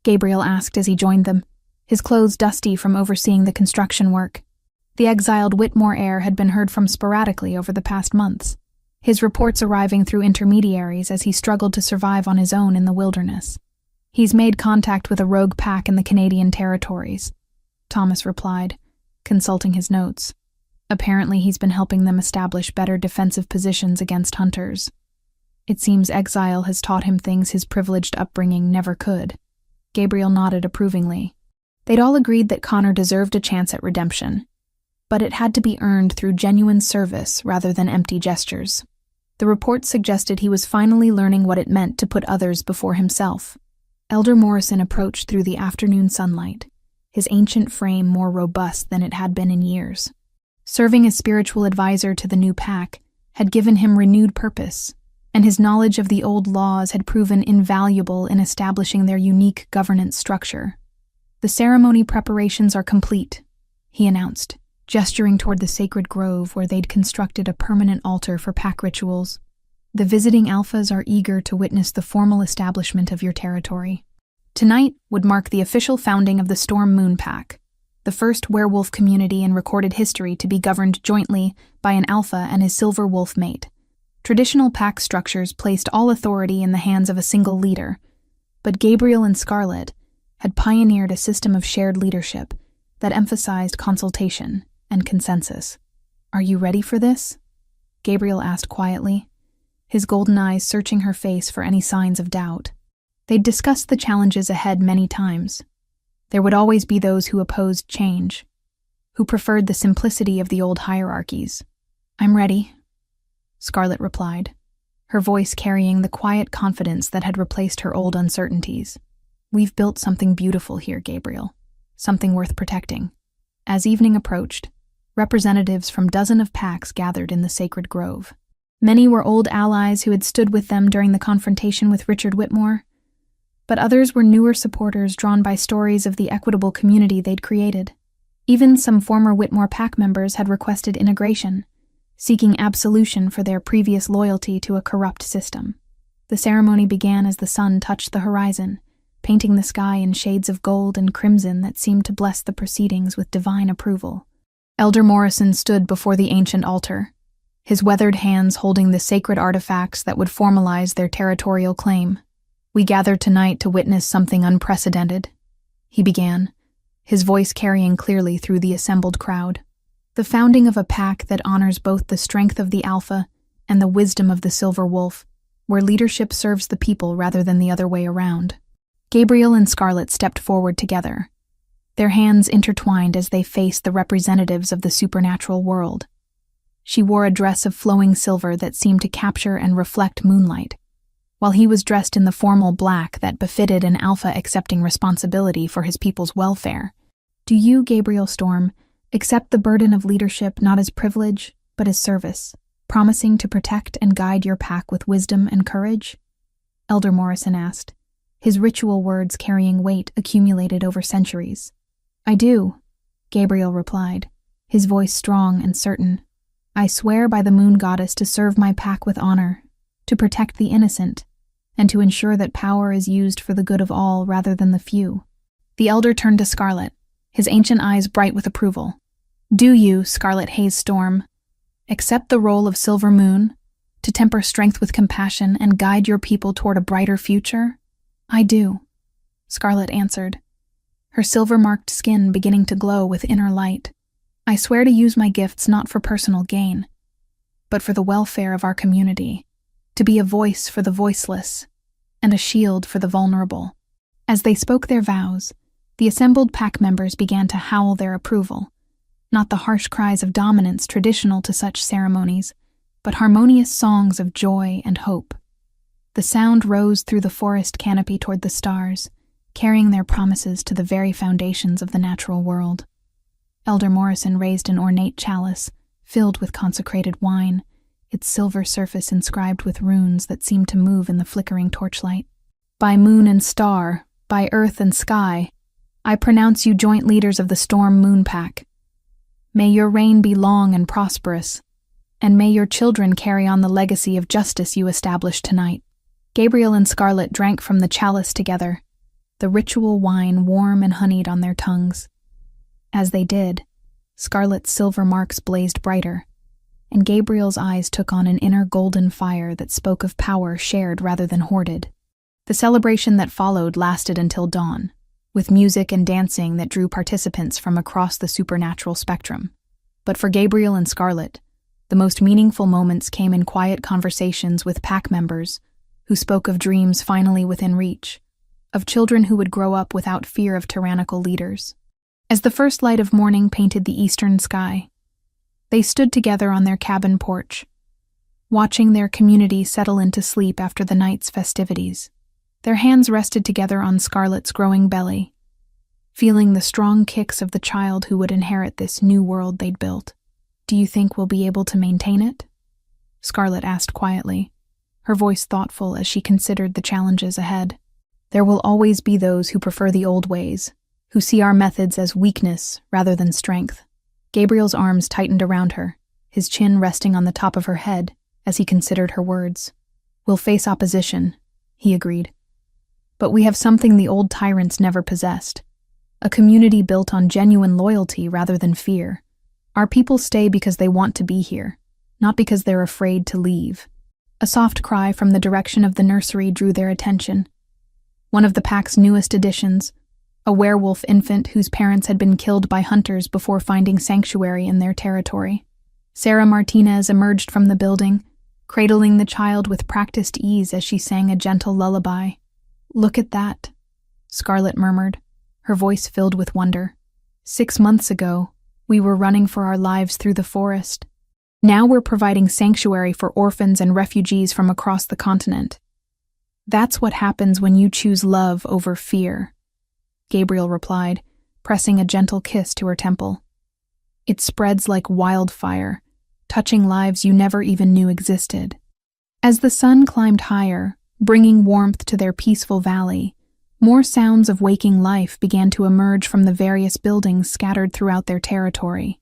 Gabriel asked as he joined them, his clothes dusty from overseeing the construction work. The exiled Whitmore heir had been heard from sporadically over the past months, his reports arriving through intermediaries as he struggled to survive on his own in the wilderness. "He's made contact with a rogue pack in the Canadian territories," Thomas replied, consulting his notes. "Apparently he's been helping them establish better defensive positions against hunters. It seems exile has taught him things his privileged upbringing never could." Gabriel nodded approvingly. They'd all agreed that Connor deserved a chance at redemption, but it had to be earned through genuine service rather than empty gestures. The reports suggested he was finally learning what it meant to put others before himself. Elder Morrison approached through the afternoon sunlight, his ancient frame more robust than it had been in years. Serving as spiritual advisor to the new pack had given him renewed purpose, and his knowledge of the old laws had proven invaluable in establishing their unique governance structure. "The ceremony preparations are complete," he announced, gesturing toward the sacred grove where they'd constructed a permanent altar for pack rituals. "The visiting alphas are eager to witness the formal establishment of your territory. Tonight would mark the official founding of the Storm Moon Pack, the first werewolf community in recorded history to be governed jointly by an alpha and his silver wolf mate. Traditional pack structures placed all authority in the hands of a single leader, but Gabriel and Scarlet had pioneered a system of shared leadership that emphasized consultation and consensus. "Are you ready for this?" Gabriel asked quietly, his golden eyes searching her face for any signs of doubt. They'd discussed the challenges ahead many times. There would always be those who opposed change, who preferred the simplicity of the old hierarchies. "I'm ready," Scarlet replied, her voice carrying the quiet confidence that had replaced her old uncertainties. "We've built something beautiful here, Gabriel, something worth protecting." As evening approached, representatives from dozens of packs gathered in the sacred grove. Many were old allies who had stood with them during the confrontation with Richard Whitmore, but others were newer supporters drawn by stories of the equitable community they'd created. Even some former Whitmore pack members had requested integration, seeking absolution for their previous loyalty to a corrupt system. The ceremony began as the sun touched the horizon, painting the sky in shades of gold and crimson that seemed to bless the proceedings with divine approval. Elder Morrison stood before the ancient altar, his weathered hands holding the sacred artifacts that would formalize their territorial claim. "We gathered tonight to witness something unprecedented," he began, his voice carrying clearly through the assembled crowd. "The founding of a pack that honors both the strength of the alpha and the wisdom of the silver wolf, where leadership serves the people rather than the other way around." Gabriel and Scarlet stepped forward together, their hands intertwined as they faced the representatives of the supernatural world. She wore a dress of flowing silver that seemed to capture and reflect moonlight, while he was dressed in the formal black that befitted an alpha accepting responsibility for his people's welfare. "Do you, Gabriel Storm, accept the burden of leadership not as privilege, but as service, promising to protect and guide your pack with wisdom and courage?" Elder Morrison asked, his ritual words carrying weight accumulated over centuries. "I do," Gabriel replied, his voice strong and certain. "I swear by the moon goddess to serve my pack with honor, to protect the innocent, and to ensure that power is used for the good of all rather than the few." The elder turned to Scarlet, his ancient eyes bright with approval. "Do you, Scarlet Haze Storm, accept the role of Silver Moon, to temper strength with compassion and guide your people toward a brighter future?" "I do," Scarlet answered, her silver-marked skin beginning to glow with inner light. "I swear to use my gifts not for personal gain, but for the welfare of our community, to be a voice for the voiceless, and a shield for the vulnerable." As they spoke their vows, the assembled pack members began to howl their approval, not the harsh cries of dominance traditional to such ceremonies, but harmonious songs of joy and hope. The sound rose through the forest canopy toward the stars, carrying their promises to the very foundations of the natural world. Elder Morrison raised an ornate chalice, filled with consecrated wine, its silver surface inscribed with runes that seemed to move in the flickering torchlight. By moon and star, by earth and sky, I pronounce you joint leaders of the Storm Moon Pack. May your reign be long and prosperous, and may your children carry on the legacy of justice you established tonight. Gabriel and Scarlet drank from the chalice together, the ritual wine warm and honeyed on their tongues. As they did, Scarlet's silver marks blazed brighter, and Gabriel's eyes took on an inner golden fire that spoke of power shared rather than hoarded. The celebration that followed lasted until dawn, with music and dancing that drew participants from across the supernatural spectrum. But for Gabriel and Scarlet, the most meaningful moments came in quiet conversations with pack members who spoke of dreams finally within reach, of children who would grow up without fear of tyrannical leaders. As the first light of morning painted the eastern sky, they stood together on their cabin porch, watching their community settle into sleep after the night's festivities. Their hands rested together on Scarlet's growing belly, feeling the strong kicks of the child who would inherit this new world they'd built. "Do you think we'll be able to maintain it?" Scarlet asked quietly, her voice thoughtful as she considered the challenges ahead. "There will always be those who prefer the old ways, who see our methods as weakness rather than strength." Gabriel's arms tightened around her, his chin resting on the top of her head as he considered her words. "We'll face opposition," he agreed. "But we have something the old tyrants never possessed, a community built on genuine loyalty rather than fear. Our people stay because they want to be here, not because they're afraid to leave." A soft cry from the direction of the nursery drew their attention. One of the pack's newest additions, a werewolf infant whose parents had been killed by hunters before finding sanctuary in their territory. Sarah Martinez emerged from the building, cradling the child with practiced ease as she sang a gentle lullaby. "Look at that," Scarlet murmured, her voice filled with wonder. 6 months ago, we were running for our lives through the forest. Now we're providing sanctuary for orphans and refugees from across the continent. That's what happens when you choose love over fear," Gabriel replied, pressing a gentle kiss to her temple. "It spreads like wildfire, touching lives you never even knew existed." As the sun climbed higher, bringing warmth to their peaceful valley, more sounds of waking life began to emerge from the various buildings scattered throughout their territory.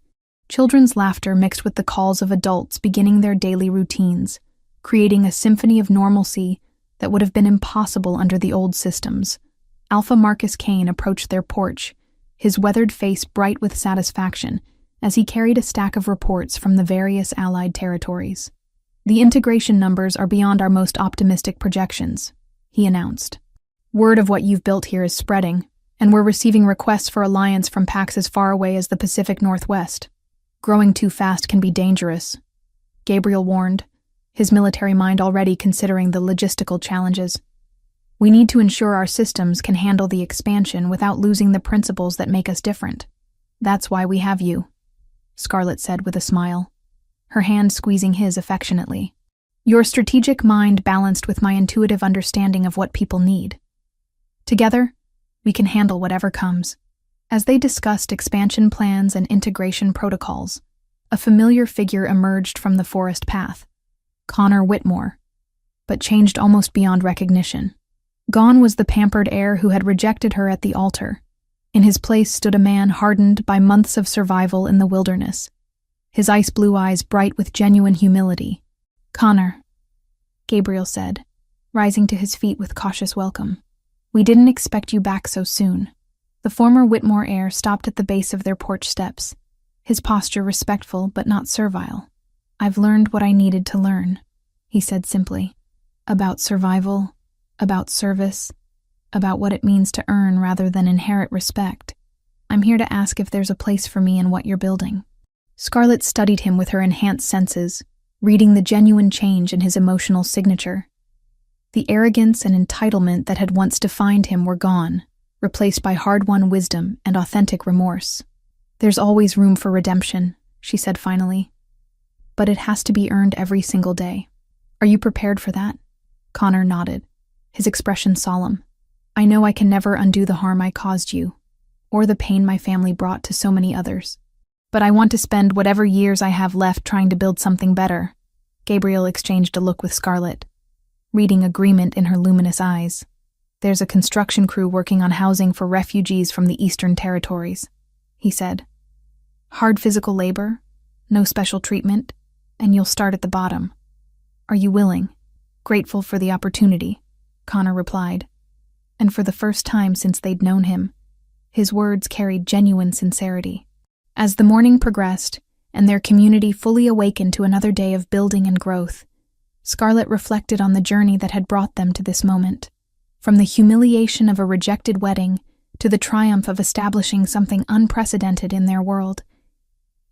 Children's laughter mixed with the calls of adults beginning their daily routines, creating a symphony of normalcy that would have been impossible under the old systems. Alpha Marcus Kane approached their porch, his weathered face bright with satisfaction as he carried a stack of reports from the various allied territories. "The integration numbers are beyond our most optimistic projections," he announced. "Word of what you've built here is spreading, and we're receiving requests for alliance from packs as far away as the Pacific Northwest. Growing too fast can be dangerous," Gabriel warned, his military mind already considering the logistical challenges. "We need to ensure our systems can handle the expansion without losing the principles that make us different. That's why we have you," Scarlet said with a smile, her hand squeezing his affectionately. "Your strategic mind balanced with my intuitive understanding of what people need. Together, we can handle whatever comes." As they discussed expansion plans and integration protocols, a familiar figure emerged from the forest path, Connor Whitmore, but changed almost beyond recognition. Gone was the pampered heir who had rejected her at the altar. In his place stood a man hardened by months of survival in the wilderness, his ice-blue eyes bright with genuine humility. "Connor," Gabriel said, rising to his feet with cautious welcome. "We didn't expect you back so soon." The former Whitmore heir stopped at the base of their porch steps, his posture respectful but not servile. "I've learned what I needed to learn," he said simply. "About survival, about service, about what it means to earn rather than inherit respect. I'm here to ask if there's a place for me in what you're building." Scarlet studied him with her enhanced senses, reading the genuine change in his emotional signature. The arrogance and entitlement that had once defined him were gone, replaced by hard-won wisdom and authentic remorse. "There's always room for redemption," she said finally. "But it has to be earned every single day. Are you prepared for that?" Connor nodded, his expression solemn. I know I can never undo the harm I caused you, or the pain my family brought to so many others. But I want to spend whatever years I have left trying to build something better." Gabriel exchanged a look with Scarlet, reading agreement in her luminous eyes. "There's a construction crew working on housing for refugees from the Eastern Territories," he said. "Hard physical labor, no special treatment, and you'll start at the bottom. Are you willing?" "Grateful for the opportunity," Connor replied. And for the first time since they'd known him, his words carried genuine sincerity. As the morning progressed, and their community fully awakened to another day of building and growth, Scarlet reflected on the journey that had brought them to this moment. From the humiliation of a rejected wedding to the triumph of establishing something unprecedented in their world.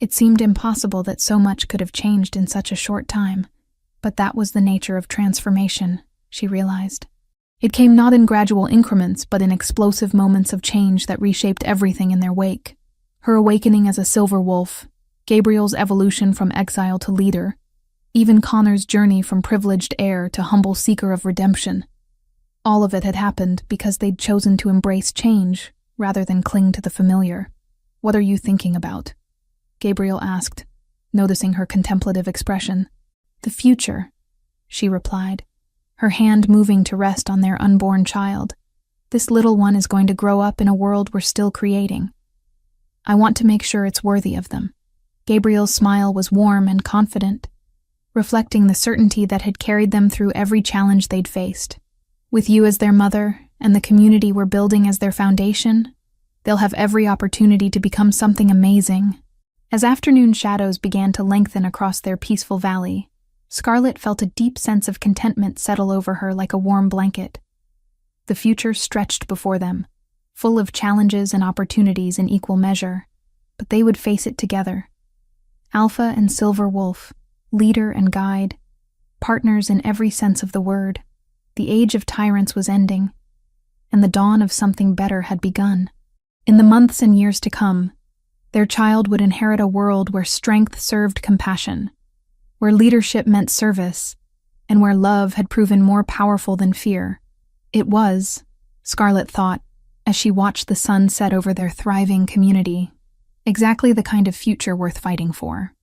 It seemed impossible that so much could have changed in such a short time, but that was the nature of transformation, she realized. It came not in gradual increments, but in explosive moments of change that reshaped everything in their wake. Her awakening as a silver wolf, Gabriel's evolution from exile to leader, even Connor's journey from privileged heir to humble seeker of redemption. All of it had happened because they'd chosen to embrace change rather than cling to the familiar. "What are you thinking about?" Gabriel asked, noticing her contemplative expression. "The future," she replied, her hand moving to rest on their unborn child. "This little one is going to grow up in a world we're still creating. I want to make sure it's worthy of them." Gabriel's smile was warm and confident, reflecting the certainty that had carried them through every challenge they'd faced. "With you as their mother and the community we're building as their foundation, they'll have every opportunity to become something amazing." As afternoon shadows began to lengthen across their peaceful valley, Scarlet felt a deep sense of contentment settle over her like a warm blanket. The future stretched before them, full of challenges and opportunities in equal measure, but they would face it together. Alpha and Silver Wolf, leader and guide, partners in every sense of the word. The age of tyrants was ending, and the dawn of something better had begun. In the months and years to come, their child would inherit a world where strength served compassion, where leadership meant service, and where love had proven more powerful than fear. It was, Scarlet thought, as she watched the sun set over their thriving community, exactly the kind of future worth fighting for.